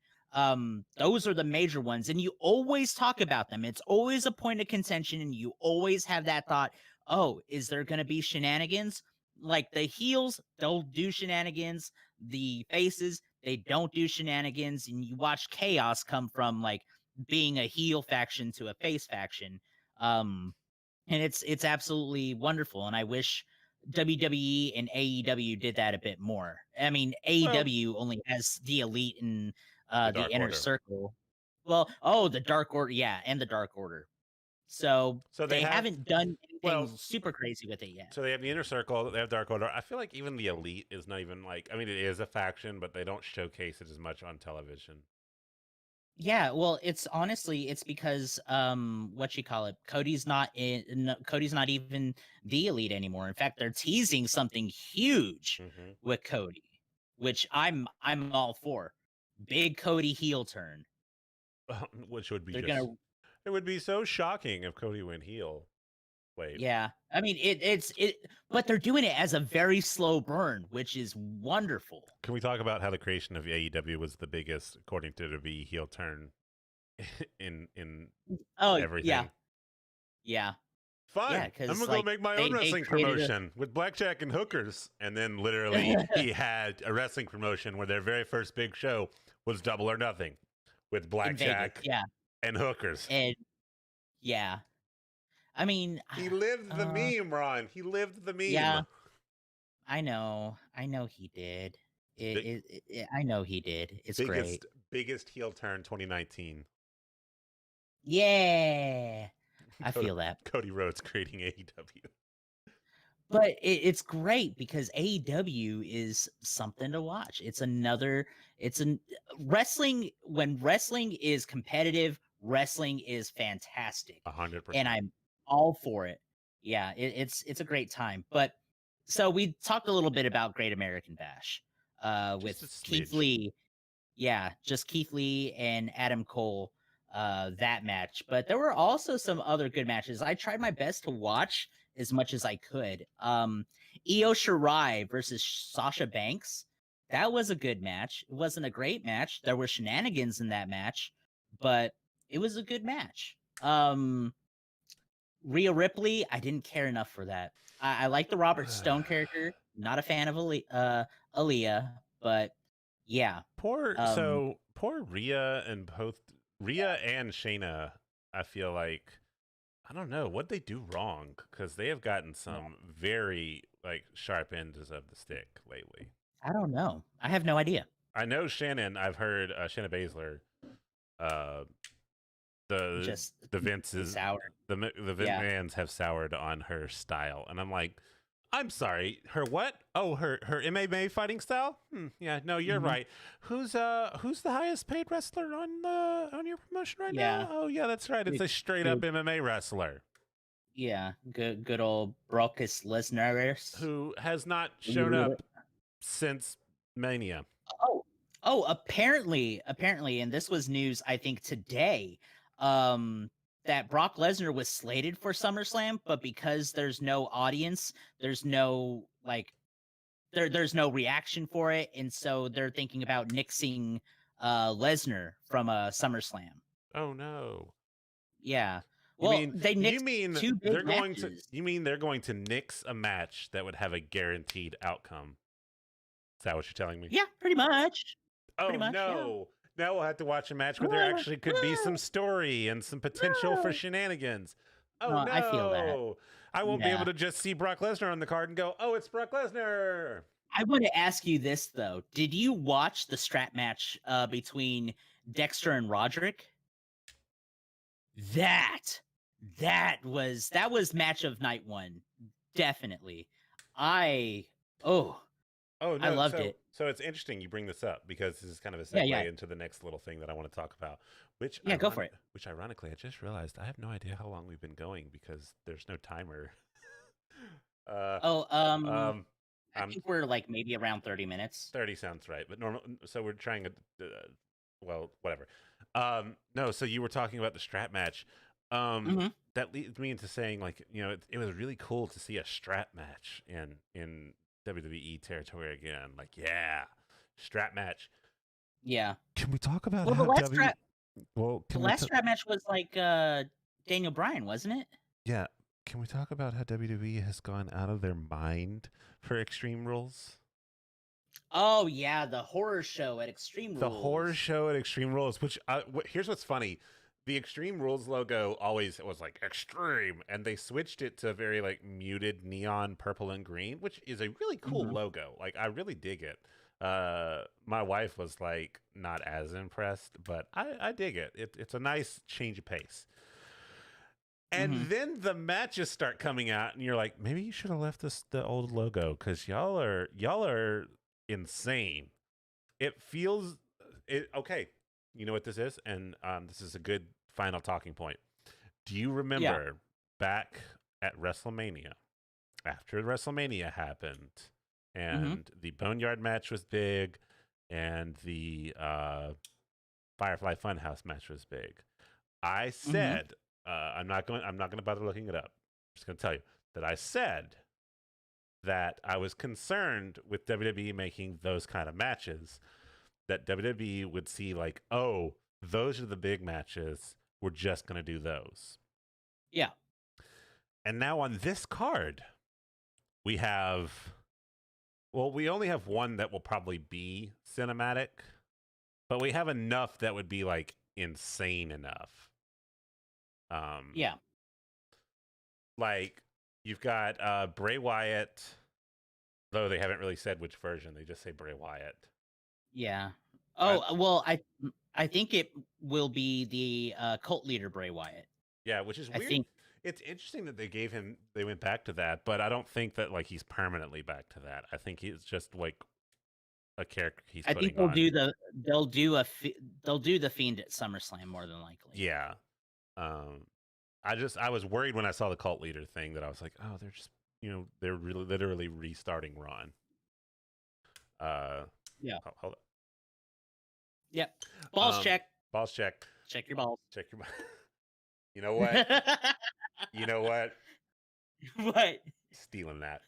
Those are the major ones, and you always talk about them. It's always a point of contention, and you always have that thought, oh, is there gonna be shenanigans? Like the heels, they'll do shenanigans. The faces, they don't do shenanigans, and you watch chaos come from like being a heel faction to a face faction. Um, and it's absolutely wonderful. And I wish WWE and AEW did that a bit more. I mean, Well, AEW only has the Elite and the the Dark Inner Order. Circle. Well, oh, the Dark Order, yeah, and the Dark Order. So So they they have, haven't done anything well, super crazy with it yet. so they have the Inner Circle, they have Dark Order. I feel like even the Elite is not even like, I mean, it is a faction, but they don't showcase it as much on television. Yeah, well, it's honestly it's because what you call it, Cody's not even the Elite anymore. In fact, they're teasing something huge Mm-hmm. with Cody, which I'm all for. Big Cody heel turn. Which would be They're just, gonna it would be so shocking if Cody went heel. Wait, Yeah. I mean it's but they're doing it as a very slow burn, which is wonderful. can we talk about how the creation of AEW was the biggest, according to the heel turn in Oh yeah. everything? Yeah. Yeah, Fine, I'm because gonna go like make my own they wrestling created a promotion with blackjack and hookers. And then literally he had a wrestling promotion where their very first big show was Double or Nothing with in Vegas. blackjack Yeah. and hookers. And yeah. I mean, He lived the uh, meme, Ron. He lived the yeah, meme. I know. I know he did. Big, I know he did. It's great. biggest heel turn 2019. Yeah. I feel that. Cody Rhodes creating AEW. But it's great because AEW is something to watch. It's an wrestling when wrestling is competitive, wrestling is fantastic. 100%. And I'm all for it. Yeah, it's a great time. But so we talked a little bit about Great American Bash Just with a Keith smidge. Lee. Yeah, just Keith Lee and Adam Cole, that match. But there were also some other good matches. I tried my best to watch as much as I could. Io Shirai versus Sasha Banks. That was a good match. It wasn't a great match. There were shenanigans in that match, but it was a good match. Rhea Ripley, I didn't care enough for that. I like the Robert Stone character. Not a fan of Aaliyah, but yeah. Poor Rhea and both Rhea and Shayna. I feel like I don't know what they do wrong because they have gotten some very like sharp ends of the stick lately. I don't know. I have no idea. I know Shannon. I've heard Shanna Baszler. Uh, the Just the Vince's sour. the Vince have soured on her style, and I'm like, I'm sorry, her what? Oh, her MMA fighting style? Yeah, no, you're Mhm. right. Who's the highest paid wrestler on your promotion right Yeah. now? Oh yeah, that's right. It's a straight up MMA wrestler Yeah, good old Brock Lesnar. who has not shown up since Mania. Apparently, and this was news I think today, that Brock Lesnar was slated for SummerSlam, but because there's no audience, there's no like there's no reaction for it, and so they're thinking about nixing Lesnar from a SummerSlam. Oh no. Yeah. You Well, mean they nixed two big they're going to matches. you mean they're going to nix a match that would have a guaranteed outcome? Is that what you're telling me? Yeah, pretty much. Oh Pretty much, yeah. no. Now we'll have to watch a match where there actually could be some story and some potential for shenanigans. Oh no. I feel that. I won't be Yeah. able to just see Brock Lesnar on the card and go, "Oh, it's Brock Lesnar." I want to ask you this though: did you watch the strap match between Dexter and Roderick? That was match of night one, definitely. Oh I no, loved it. so it's interesting you bring this up because this is kind of a segue Yeah. into the next little thing that I want to talk about. Which Yeah, go for it. Which ironically, I just realized I have no idea how long we've been going because there's no timer. I I'm think we're like maybe around 30 minutes. 30 sounds right, but normal. So we're trying to, well, whatever. No, so you were talking about the strap match. Mhm. That leads me into saying, like, it was really cool to see a strap match in WWE territory again. Like, yeah, strap match. Yeah. Can we talk about Well, how the last strap match was like Daniel Bryan, wasn't it? Yeah. Can we talk about how WWE has gone out of their mind for Extreme Rules? Oh yeah, the horror show at Extreme Rules. The horror show at Extreme Rules, which here's what's funny. the Extreme Rules logo always was like extreme, and they switched it to a very like muted neon purple and green, which is a really cool Mhm. logo. Like I really dig it. My wife was like not as impressed, but I dig it. It's a nice change of pace. And Mhm. then the matches start coming out, and you're like, maybe you should have left the old logo because y'all are insane. It feels it okay. You know what this is, and this is a good final talking point. Do you Yeah. remember back at WrestleMania after WrestleMania happened, Mhm. and the Boneyard match was big, and the Firefly Funhouse match was big? I Mhm. said, I'm not going to bother looking it up. I'm just going to tell you that I said that I was concerned with WWE making those kind of matches, that WWE would see like, oh, those are the big matches. We're just going to do those. Yeah. And now on this card, we have, well, we only have one that will probably be cinematic, but we have enough that would be like insane enough. Yeah. Like you've got Bray Wyatt, though they haven't really said which version. They just say Bray Wyatt. Yeah. I, Oh, well, I think it will be the cult leader Bray Wyatt. yeah, which is I weird. think It's interesting that they went back to that, but I don't think that like he's permanently back to that. I think he's just like a character he's I think putting on. they'll do the Fiend at SummerSlam more than likely. Yeah. Um, I was worried when I saw the cult leader thing that I was like, oh, they're just they're really literally restarting Ron. Uh, Yeah. hold Yep. on. Balls check. Balls check. Check your balls. Check your. You know what? You know what? What? Stealing that.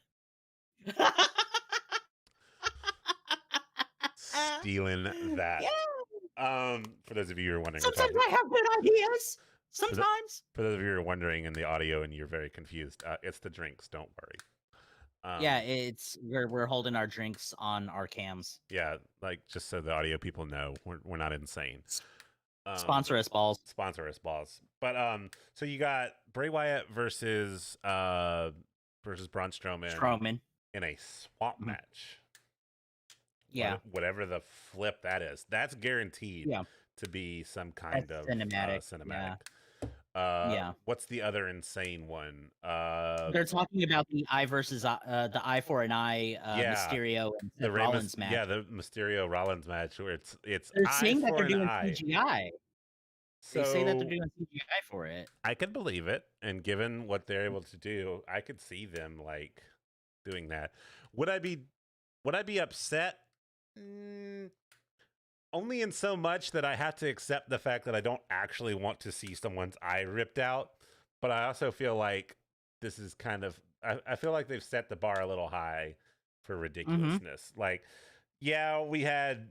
Stealing that. Yeah. For those of you who are wondering, Sometimes I have good ideas. for, the, Sometimes. for those of you who are wondering in the audio and you're very confused, it's the drinks. Don't worry. Yeah, it's we're holding our drinks on our cams. Yeah, like just so the audio people know, we're not insane. Sponsor us, balls. Sponsor us, balls. But so you got Bray Wyatt versus Braun Strowman in a swamp Mhm. match. Yeah. Whatever the flip that is, that's guaranteed Yeah. to be some kind That's of cinematic. cinematic. Yeah. What's the other insane one? They're talking about the eye versus the eye for an eye Yeah, Mysterio and the Seth Rollins match. Yeah, the Mysterio Rollins match where it's They're eye saying that for they're an doing eye. CGI. They say that they're So doing CGI for it. I could believe it, and given what they're able to do, I could see them like doing that. Would I be upset? Only in so much that I have to accept the fact that I don't actually want to see someone's eye ripped out. But I also feel like this is kind of I feel like they've set the bar a little high for ridiculousness. Like, yeah, we had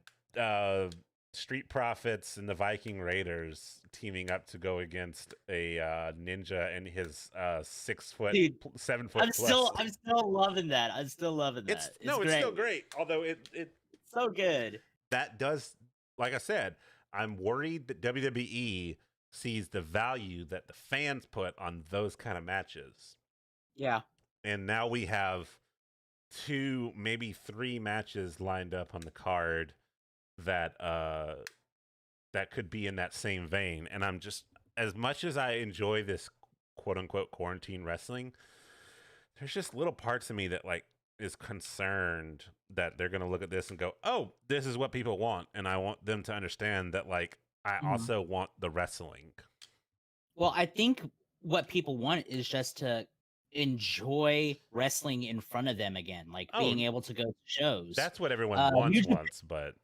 Street Profits and the Viking Raiders teaming up to go against a ninja and his 6 foot, Dude, 7 foot I'm plus. still loving that. I'm still loving that. It's great. still great. Although it's so good. That does, like I said, I'm worried that WWE sees the value that the fans put on those kind of matches. Yeah. And now we have 2, maybe 3 matches lined up on the card that that could be in that same vein. And I'm just, as much as I enjoy this quote unquote quarantine wrestling, there's just little parts of me that like is concerned that they're going to look at this and go, oh, this is what people want. And I want them to understand that like, I also want the wrestling. Well, I think what people want is just to enjoy wrestling in front of them again, like being able to go to shows. That's what everyone wants, but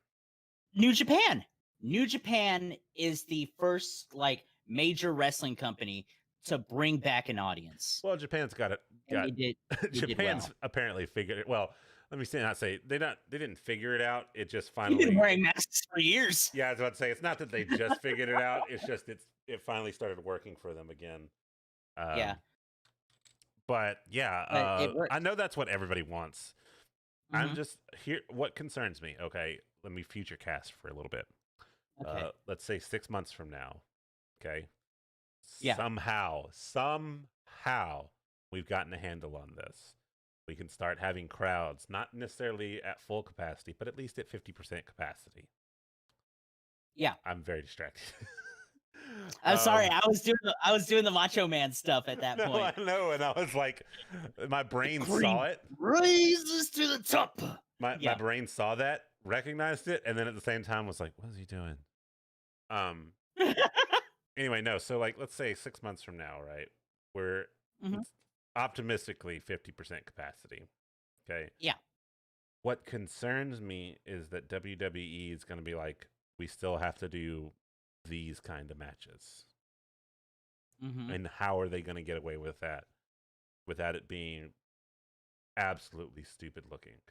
New Japan. New Japan is the first like major wrestling company to bring back an audience. Well, Japan's got it. They did Japan's apparently figured it. Well, let me not say they didn't figure it out. It just finally They've been wearing masks for years. Yeah, I was about to say it's not that they just figured it out. It's just it finally started working for them again. Yeah. But yeah, I know that's what everybody wants. I'm just here. What concerns me? Okay, let me future cast for a little bit. Okay. Let's say 6 months from now, Okay. Yeah. Somehow, we've gotten a handle on this. We can start having crowds, not necessarily at full capacity, but at least at 50% capacity. Yeah. I'm very distracted. I'm sorry. I was doing the Macho Man stuff at that No, point. I know, and I was like, my brain Cream saw it. rises to the top. My brain saw that, recognized it, and then at the same time was like, what is he doing? Anyway, no. So like, let's say 6 months from now, right? We're Mhm. optimistically 50% capacity. Okay. Yeah. What concerns me is that WWE is going to be like, we still have to do these kind of matches. Mhm. And how are they going to get away with that without it being absolutely stupid looking?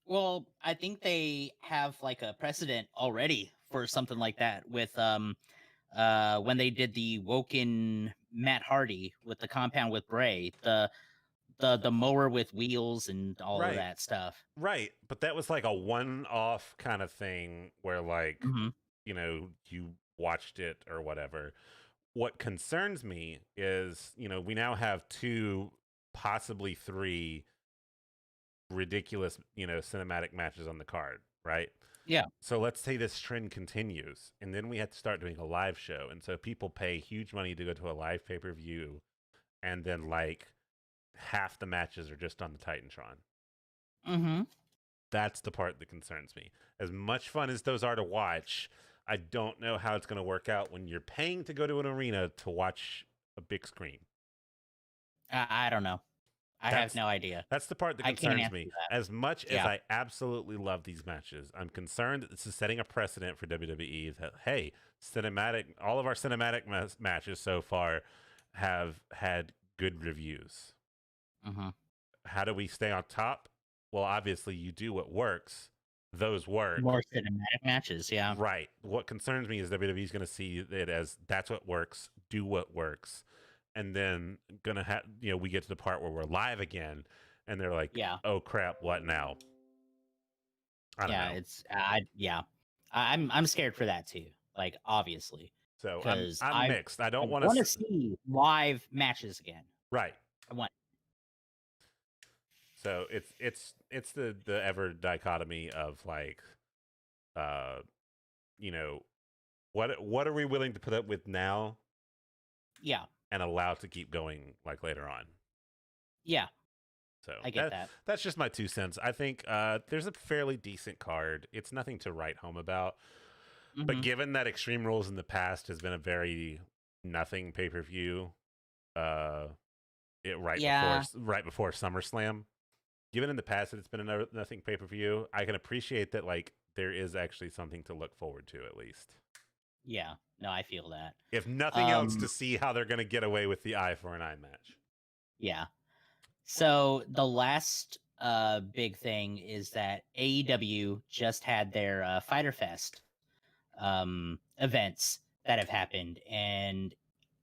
Well, I think they have like a precedent already for something like that with when they did the Woken Matt Hardy with the compound with Bray, the mower with wheels and all of Right. that stuff. Right. But that was like a one off kind of thing where, like, Mhm. you watched it or whatever. What concerns me is, we now have two, possibly three ridiculous, cinematic matches on the card, right? Yeah. So let's say this trend continues, and then we have to start doing a live show. And so people pay huge money to go to a live pay per view, and then like half the matches are just on the Titantron. Mhm. That's the part that concerns me. As much fun as those are to watch, I don't know how it's going to work out when you're paying to go to an arena to watch a big screen. I don't know. I have That's no idea. that's the part that I can't concerns answer me. that. As much as Yeah. I absolutely love these matches, I'm concerned that this is setting a precedent for WWE that, hey, all of our cinematic matches so far have had good reviews. Mhm. How do we stay on top? Well, obviously, you do what works. Those work. More cinematic matches. Yeah. Right. What concerns me is WWE is going to see it as that's what works, do what works. And then gonna have we get to the part where we're live again, and they're like, Yeah. "Oh crap, what now?" I don't Yeah. know. I'm scared for that too. Like obviously, So because I'm mixed. I I don't want want to to. see live matches again. Right. I want. So it's the ever dichotomy of like, uh, you know, what are we willing to put up with now Yeah. and allow to keep going like later on. Yeah. So I get that. that's just my 2 cents. I think there's a fairly decent card. It's nothing to write home about. But Mhm. given that Extreme Rules in the past has been a very nothing pay per view, uh, Yeah. right before SummerSlam, given in the past that it's been a nothing pay per view, I can appreciate that like there is actually something to look forward to at least. Yeah. No, I feel that. If nothing else, to see how they're going to get away with the eye for an eye match. Yeah. So the last big thing is that AEW just had their Fighter Fest events that have happened, and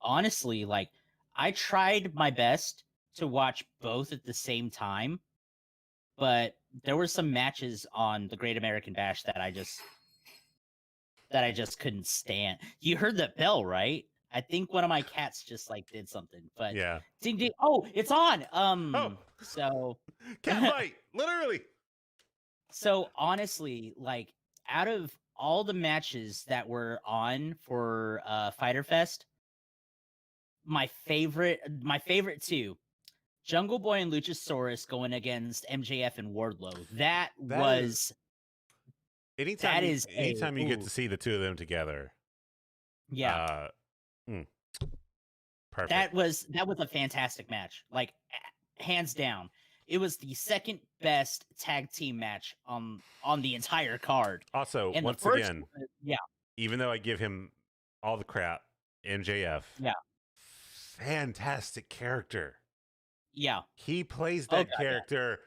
honestly, like I tried my best to watch both at the same time, but there were some matches on the Great American Bash that I just couldn't stand. You heard that bell, right? I think one of my cats just like did something, but Yeah. ding ding. Oh, it's on. Oh, So cat fight, literally. so honestly, like out of all the matches that were on for Fighter Fest, my favorite two, Jungle Boy and Luchasaurus going against MJF and Wardlow. That That is was anytime that you is a anytime you get to see the two of them together. yeah. Mm, perfect. That was a fantastic match. Like hands down. It was the second best tag team match on the entire card. Also, And the once first again, yeah, even though I give him all the crap, MJF, yeah, fantastic character. yeah. He plays Oh that god, yeah. character.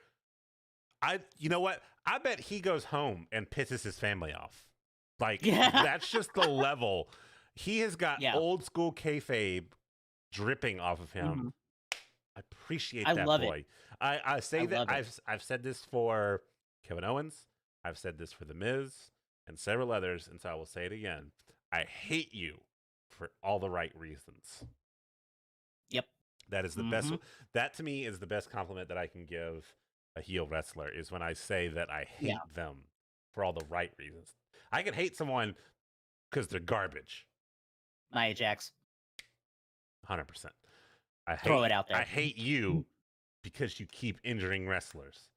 You know what? I bet he goes home and pisses his family off. Like, Yeah. that's just the level. He has got Yeah. old school kayfabe dripping off of him. Mhm. I appreciate I that love it. boy. I say I that love it. I've said this for Kevin Owens. I've said this for The Miz and several others, and so I will say it again. I hate you for all the right reasons. Yep. That is the best. That to me is the best compliment that I can give a heel wrestler is when I say that I hate them for all the right reasons. I can hate someone because they're garbage. Nia Jax. 100%. Throw it out there. I hate you because you keep injuring wrestlers.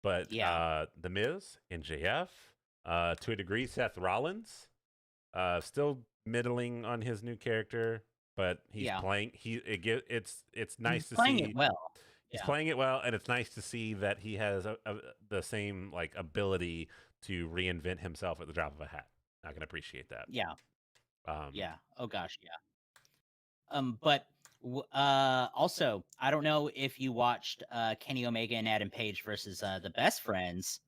But The Miz, MJF, to a degree, Seth Rollins, still middling on his new character, but he's playing. It's nice to see. Playing it well. He's playing it well, and it's nice to see that he has the same like ability to reinvent himself at the drop of a hat. I can appreciate that. Yeah. Yeah. Oh gosh. Yeah. But also, I don't know if you watched Kenny Omega and Adam Page versus the Best Friends.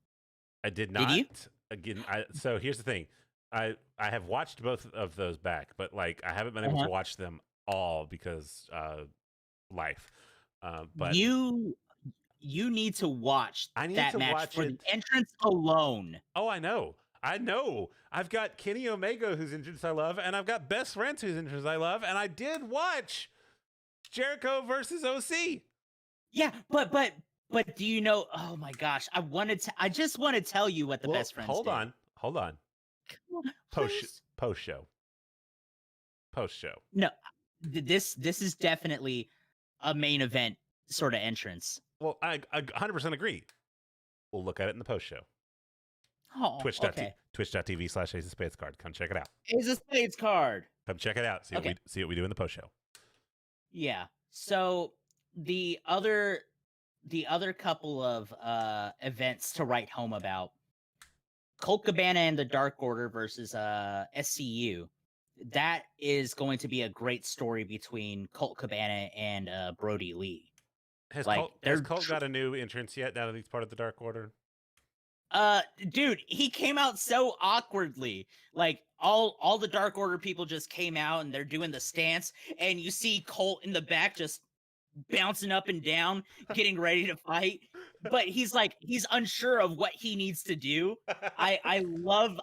I did not. Did you? Again, so here's the thing. I have watched both of those back, but like I haven't been able to watch them all because life. But you need to watch that match for the entrance alone. Oh, I know. I've got Kenny Omega, whose entrance I love, and I've got Best Friends, whose entrance I love, and I did watch Jericho versus OC. Yeah, but do you know? Oh my gosh, I just want to tell you what the Best Friends. Hold on. Come on, Post show. No, this is definitely a main event sort of entrance. Well, I 100% agree. We'll look at it in the post show. Oh, okay. Twitch.tv/AceofSpadesCard. Come check it out. AceofSpadesCard. Come check it out. See what we do in the post show. Yeah. So the other couple of events to write home about: Colt Cabana and the Dark Order versus SCU. That is going to be a great story between Colt Cabana and Brody Lee. Has Colt got a new entrance yet now that he's part of the Dark Order? Dude, he came out so awkwardly. Like all the Dark Order people just came out and they're doing the stance, and you see Colt in the back just bouncing up and down, getting ready to fight. But he's unsure of what he needs to do. I love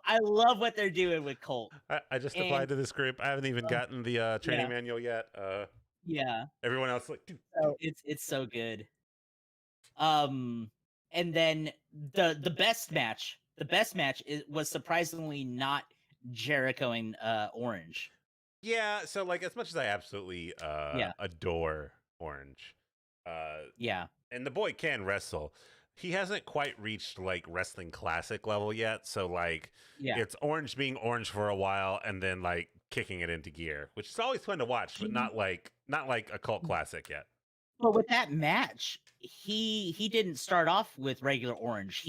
what they're doing with Colt. I just applied to this group. I haven't even gotten the training manual yet. Everyone else like, dude. It's so good. And then the best match was surprisingly not Jericho and Orange. Yeah, so like as much as I absolutely adore Orange, and the boy can wrestle, he hasn't quite reached like wrestling classic level yet. So like it's Orange being Orange for a while and then like kicking it into gear, which is always fun to watch, but not like a cult classic yet. But with that match, he didn't start off with regular Orange.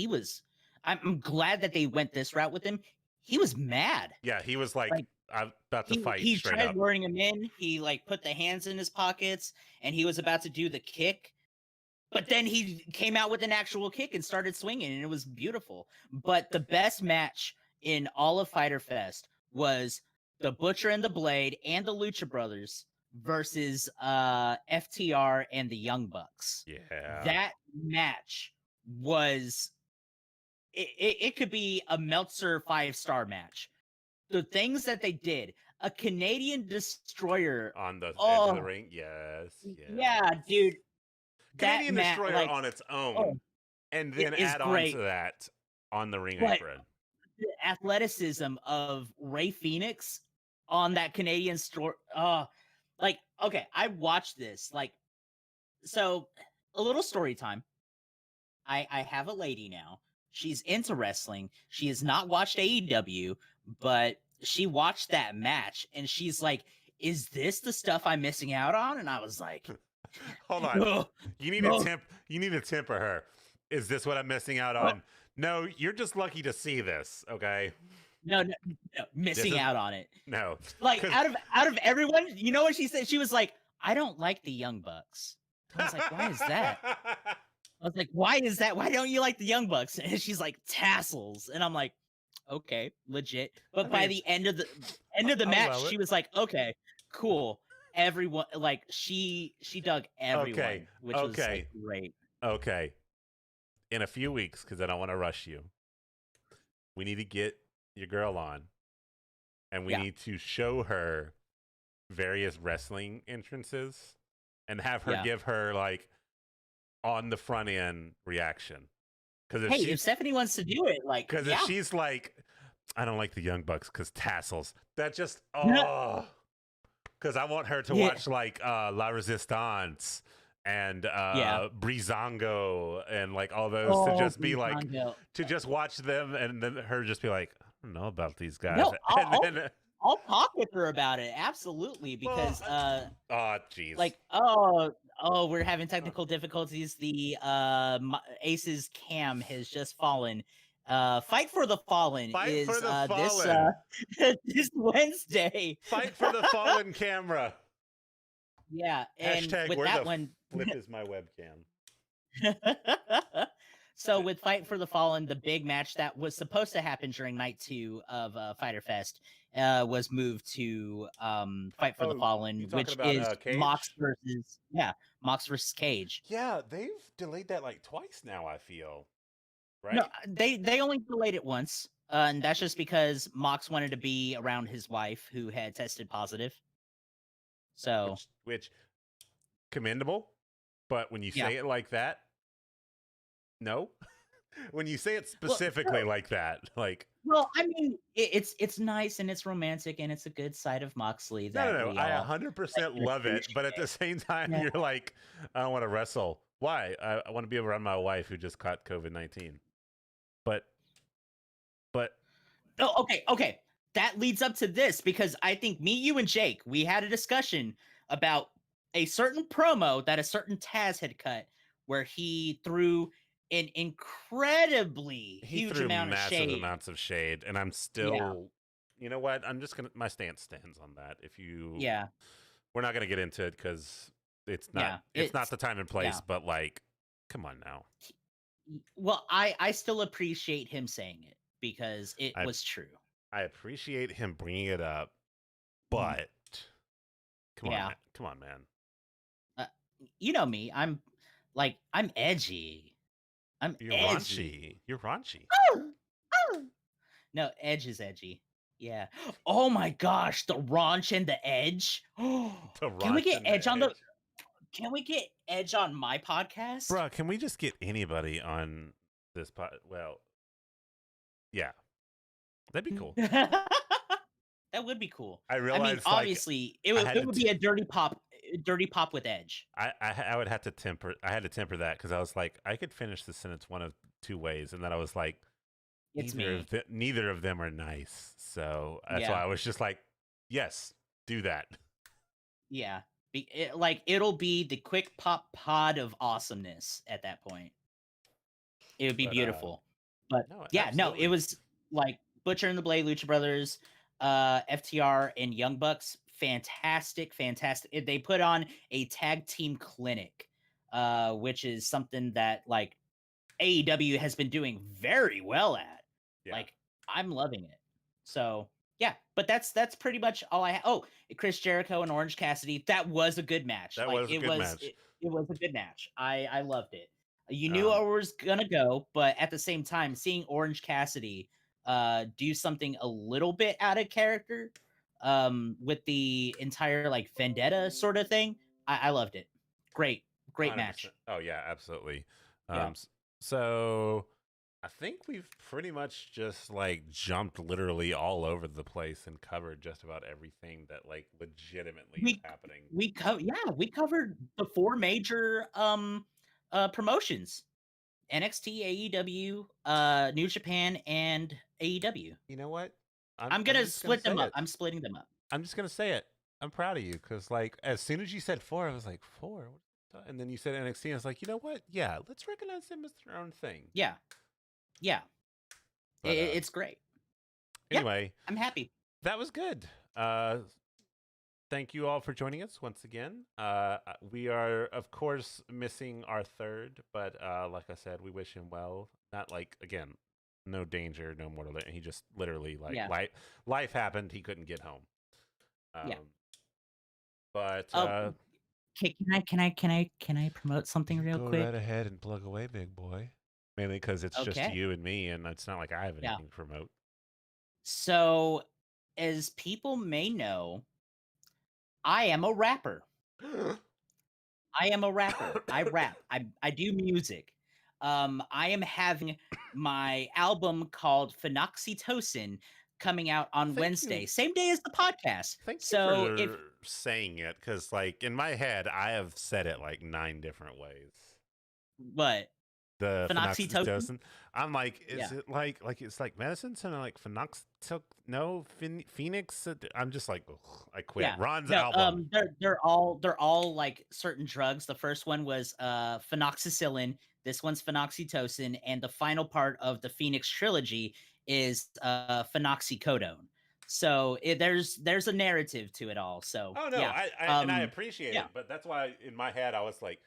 I'm glad that they went this route with him. He was mad. Yeah, he was like I'm about to fight. He tried luring him in. He like put the hands in his pockets, and he was about to do the kick. But then he came out with an actual kick and started swinging, and it was beautiful. But the best match in all of Fyter Fest was the Butcher and the Blade and the Lucha Brothers versus FTR and the Young Bucks. Yeah. That match was it could be a Meltzer 5-star match. The things that they did, a Canadian destroyer on the edge of the ring. Yes. Yeah, dude. Canadian destroyer on its own, and then add on to that on the ring apron. The athleticism of Ray Phoenix on that Canadian store. Okay, I watched this. So a little story time. I have a lady now. She's into wrestling. She has not watched AEW, but she watched that match, and she's like, "Is this the stuff I'm missing out on?" And I was like, "Hold on, you need to temper her. Is this what I'm missing out on? No, you're just lucky to see this. Okay." No, missing out on it. No, like out of everyone, you know what she said? She was like, "I don't like the Young Bucks." I was like, "Why is that?" I was like, "Why is that? Why don't you like the Young Bucks?" And she's like, "Tassels," and I'm like, "Okay, legit." But by the end of the match, she was like, "Okay, cool." Everyone she dug everyone, which was like, great. Okay, in a few weeks, because I don't want to rush you, we need to get your girl on, and we need to show her various wrestling entrances and have her Yeah. give her like on the front end reaction. Because Hey, if Stephanie wants to do it, like, if yeah. she's like, I don't like the Young Bucks because tassels. That just because I want her to Yeah. watch like La Resistance and Yeah. Breezango and like all those to just be like Breezango. to just watch them and then her just be like, I don't know about these guys. No, and then I'll talk with her about it, absolutely, because oh jeez. like we're having technical difficulties. The Ace's cam has just fallen. Fight for the Fallen Fight is for the this fallen. this Wednesday. Fight for the fallen camera. Yeah, and Hashtag with where that the one flip is my webcam. So with Fight for the Fallen, the big match that was supposed to happen during night 2 of Fighter Fest was moved to Fight for the You Fallen, talking which about is Cage? Mox versus Cage. Yeah, they've delayed that like twice now, I feel. Right? No, they only delayed it once, and that's just because Mox wanted to be around his wife who had tested positive. So which commendable, but when you Yeah. say it like that, no. When you say it specifically like that, like well, I mean, it's nice and it's romantic and it's a good side of Moxley that no, we I all 100% love it, but at the same time, Yeah. you're like, I don't want to wrestle. Why? I want to be around my wife who just caught COVID-19. But Oh, okay. That leads up to this because I think me, you, and Jake, we had a discussion about a certain promo that a certain Taz had cut where he threw an incredibly huge amount of massive shade. amounts of shade, and I'm still, you know what? I'm just gonna. My stance stands on that. If you, we're not gonna get into it because it's not. It's not the time and place. But like, come on now. Well, I still appreciate him saying it because it was true. I appreciate him bringing it up, but come on, man. You know me. I'm edgy. You're raunchy. You're raunchy. No, Edge is edgy. Yeah. Oh my gosh, the raunch and the edge. Can we get Edge on the? Can we get Edge on my podcast, bro? Can we just get anybody on this pod? Well, yeah, that'd be cool. That would be cool. I realize, obviously, it would be a dirty pop with Edge. I would have to temper. I had to temper that because I was like, I could finish the sentence one of two ways, and then I was like, neither of them are nice. So that's why I was just like, yes, do that. Yeah, it'll be the quick pop pod of awesomeness at that point. It would be beautiful. But it was like Butcher and the Blade, Lucha Brothers, FTR, and Young Bucks. Fantastic. They put on a tag team clinic, which is something that like AEW has been doing very well at. Like, I'm loving it. So yeah, but that's pretty much all I have. Oh, Chris Jericho and Orange Cassidy. That was a good match. That was a good match. It was a good match. I loved it. You knew where it was gonna go, but at the same time, seeing Orange Cassidy do something a little bit out of character with the entire like vendetta sort of thing, I loved it. Great 100%. Match. Oh yeah, absolutely. So I think we've pretty much just like jumped literally all over the place and covered just about everything that like legitimately is happening. We covered the 4 major promotions: NXT, AEW, New Japan, and AEW. You know what? I'm gonna split them up. I'm splitting them up. I'm just gonna say it. I'm proud of you because like as soon as you said 4, I was like 4, and then you said NXT, and I was like, you know what? Yeah, let's recognize them as their own thing. Yeah. But, it's great. Anyway, I'm happy. That was good. Thank you all for joining us once again. We are, of course, missing our third, but like I said, we wish him well. Not like, again, no danger, no mortal. He just literally life happened. He couldn't get home. But can I promote something real quick? Go right ahead and plug away, big boy. Mainly because it's just you and me, and it's not like I have anything to promote. So, as people may know, I am a rapper. I am a rapper. I rap. I do music. I am having my album called Phenoxytocin coming out on Thank Wednesday, you. same day as the podcast. Thank you So if for saying it, because like in my head, I have said it like 9 different ways. what The Phenoxytocin? phenoxytocin. I'm like, is Yeah. it like it's like medicine? So like phenoxytoc? No, Phoenix. I'm just like, ugh, I quit. Yeah. Ron's No, album. they're all like certain drugs. The first one was phenoxycillin, this one's phenoxytocin, and the final part of the Phoenix trilogy is phenoxycodone. So there's a narrative to it all. So Oh no, yeah. I Um appreciate yeah. it, but that's why in my head I was like,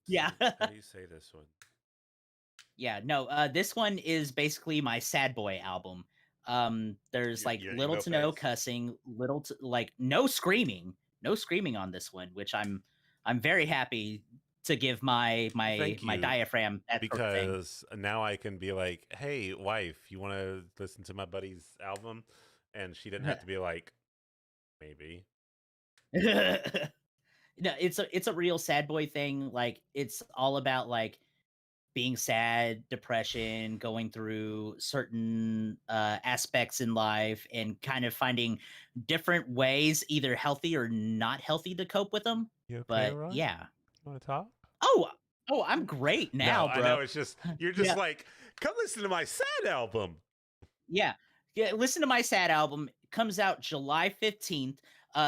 Yeah. how do you say this one? Yeah, no, this one is basically my sad boy album. There's like Your little emo to no phase. cussing, little to like no screaming on this one, which I'm very happy to give Thank my you, diaphragm that sort of thing. because now I can be like, hey, wife, you want to listen to my buddy's album? And she didn't have to be like, maybe. No, it's a real sad boy thing. Like it's all about like being sad, depression, going through certain aspects in life, and kind of finding different ways, either healthy or not healthy, to cope with them. You okay, But Ron? yeah. You want to talk? Oh, I'm great No, now, I bro. know. It's just you're just Yeah, like, come listen to my sad album. yeah, yeah. Listen to my sad album. It comes out July 15th,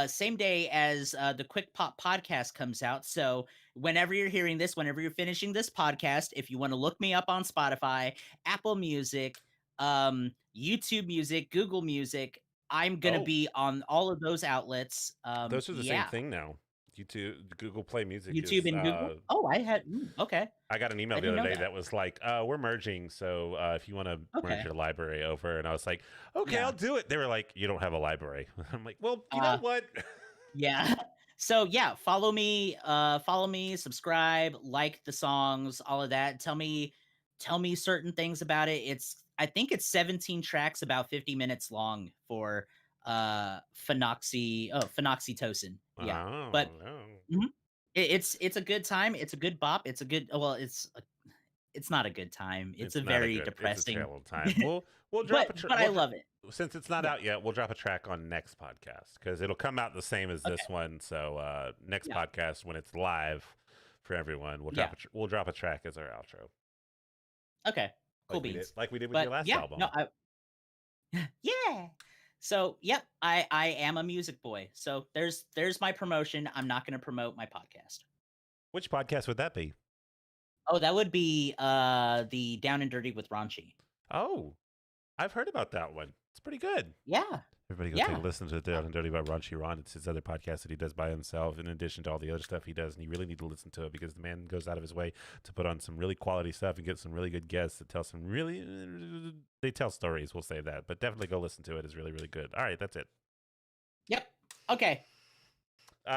same day as the Quick Pop podcast comes out. So whenever you're hearing this, whenever you're finishing this podcast, if you want to look me up on Spotify, Apple Music, YouTube Music, Google Music, I'm gonna Oh, be on all of those outlets. those are the same Yeah, thing now. YouTube, Google Play Music YouTube is. and Google. Oh, okay. I got an email I the didn't other know day that. that was like, we're merging. So if you want to merge Okay. your library over, and I was like, okay, Yeah. I'll do it. They were like, you don't have a library. I'm like, well, you know Uh, what? Yeah. So yeah, follow me, subscribe, like the songs, all of that. Tell me certain things about it. I think it's 17 tracks, about 50 minutes long for phenoxytocin. Yeah. Oh, But no. mhm, it's a good time, it's a good bop, it's a good well, it's not a good time. It's a It's not a very good. It's a depressing. terrible time. We'll drop but a. but I love it. Since it's not Yeah. out yet, we'll drop a track on next podcast because it'll come out the same as Okay. this one. So next Yeah. podcast when it's live for everyone, Yeah. we'll drop a track as our outro, Okay. Cool beans. like we did with your But last yeah, no, album. yeah. So, yep, I am a music boy. So there's my promotion. I'm not going to promote my podcast. Which podcast would that be? Oh, that would be the Down and Dirty with Raunchy. Oh, I've heard about that one. It's pretty good. Yeah. Everybody go take Yeah. a listen to Down and Dirty by Raunchy Ron. It's his other podcast that he does by himself, in addition to all the other stuff he does. And you really need to listen to it because the man goes out of his way to put on some really quality stuff and get some really good guests that tell some really. They tell stories, we'll say that. But definitely go listen to it. It's really, really good. All right, that's it. Yep. Okay.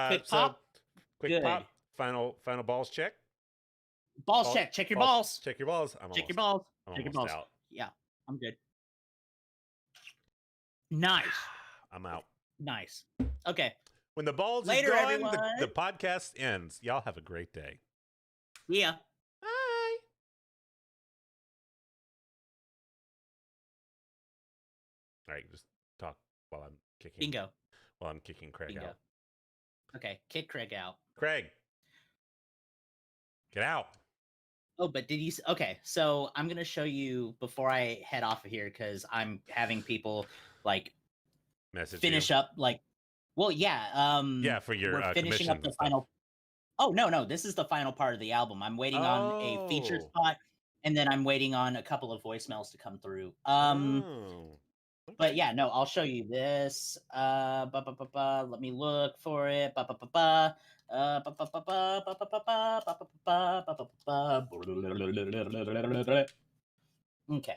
Quick So, pop. quick Good. pop. Final balls check. Balls check. Check your balls. Check your balls. Check your balls. I'm Check your almost balls. out. Yeah. I'm good. Nice. I'm out. Nice. Okay. When the balls Later, is gone, everyone. the podcast ends. Y'all have a great day. Yeah. Bye. All right, just talk while I'm kicking. Bingo. While I'm kicking Craig Bingo. out. Okay. Kick Craig out. Craig, get out. Oh, but did you? Okay, so I'm gonna show you before I head off of here because I'm having people like Message finish you. up. Like, well, yeah. Yeah, for your we're finishing up commissions the and stuff. final. Oh no, this is the final part of the album. I'm waiting on a featured Oh. spot, and then I'm waiting on a couple of voicemails to come through. Oh. But yeah, no, I'll show you this. Let me look for it. Okay.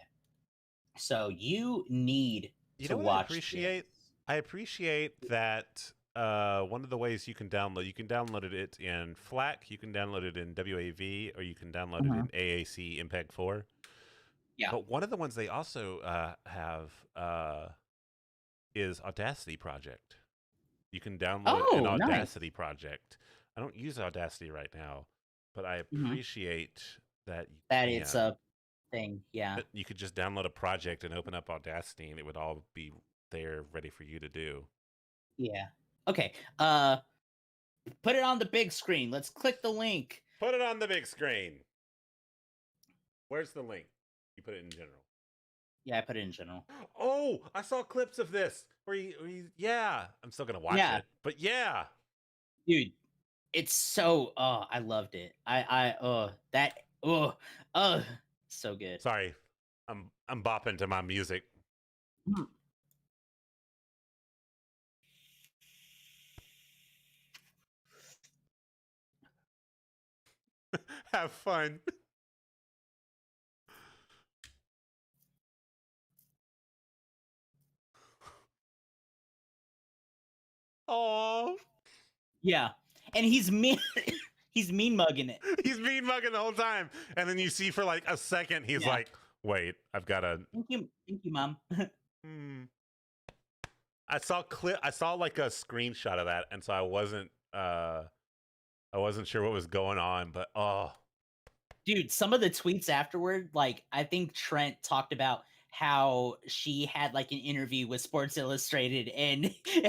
So you need You to know what I watch appreciate? this. I appreciate that one of the ways you can download it in FLAC, you can download it in WAV, or you can download it in AAC MPEG 4. Yeah. But one of the ones they also have is Audacity Project. You can download an Oh, nice. Audacity project. I don't use Audacity right now, but I Mhm. appreciate that you That can. it's a thing. Yeah. That you could just download a project and open up Audacity, and it would all be there, ready for you to do. Yeah. Okay. Put it on the big screen. Let's click the link. Put it on the big screen. Where's the link? You put it in general. Yeah, I put it in general. Oh, I saw clips of this yeah, I'm still gonna watch Yeah. it, but yeah, Dude, it's so I loved it. So good. sorry, I'm bopping to my music. Mm. Have fun. Oh, Yeah. And he's mean he's mean mugging it. he's mean mugging the whole time, and then you see for like a second, he's Yeah. like, "Wait, I've got to." Thank you, Mom. Hmm. I saw like a screenshot of that, and so I wasn't sure what was going on, but oh, Dude, some of the tweets afterward, like I think Trent talked about how she had like an interview with Sports Illustrated and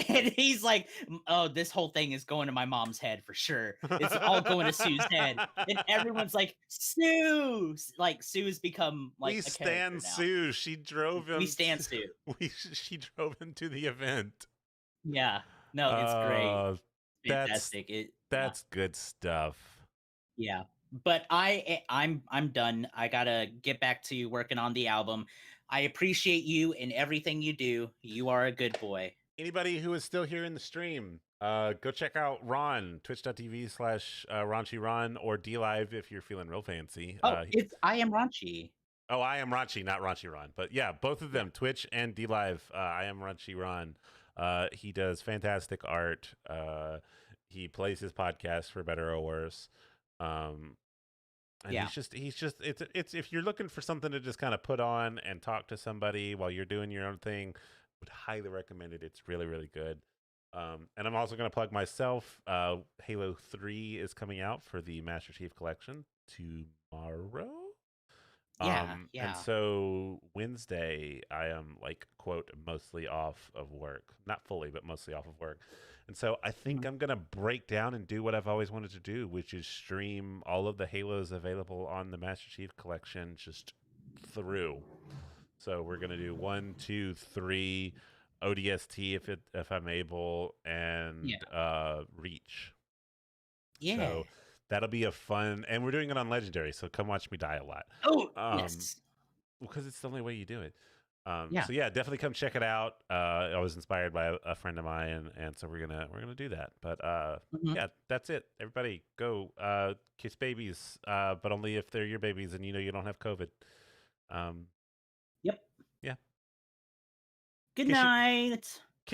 and he's like, "Oh, this whole thing is going to my mom's head for sure. It's all going to Sue's head." And everyone's like, "Sue!" Like Sue's become like we a character stand now. Sue. She drove him. We stand Sue. She drove him to the event. Yeah. No, it's great. That's Fantastic. Yeah. that's good stuff. Yeah. But I'm done. I got to get back to working on the album. I appreciate you and everything you do. You are a good boy. Anybody who is still here in the stream, go check out Ron, twitch.tv/Raunchy Ron, or DLive if you're feeling real fancy. Oh, it's I am Raunchy. Oh, I am Raunchy, not Raunchy Ron. But yeah, both of them, Twitch and DLive. I am Raunchy Ron. He does fantastic art. He plays his podcast for better or worse. And Yeah. he's just it's if you're looking for something to just kind of put on and talk to somebody while you're doing your own thing, would highly recommend it. It's really, really good. And I'm also going to plug myself. Halo 3 is coming out for the Master Chief Collection tomorrow. Yeah. And so Wednesday, I am like, quote, mostly off of work. Not fully, but mostly off of work. And so I think I'm going to break down and do what I've always wanted to do, which is stream all of the Halos available on the Master Chief Collection just through. So we're going to do 1, 2, 3 ODST if I'm able, and Reach. Yeah. So that'll be a fun, and we're doing it on Legendary, so come watch me die a lot. Oh, yes. Because it's the only way you do it. Yeah. So yeah, definitely come check it out. I was inspired by a friend of mine, and so we're gonna do that. But yeah, that's it. Everybody, go kiss babies, but only if they're your babies and you know you don't have COVID. Yep. Yeah. Good Kiss you- night.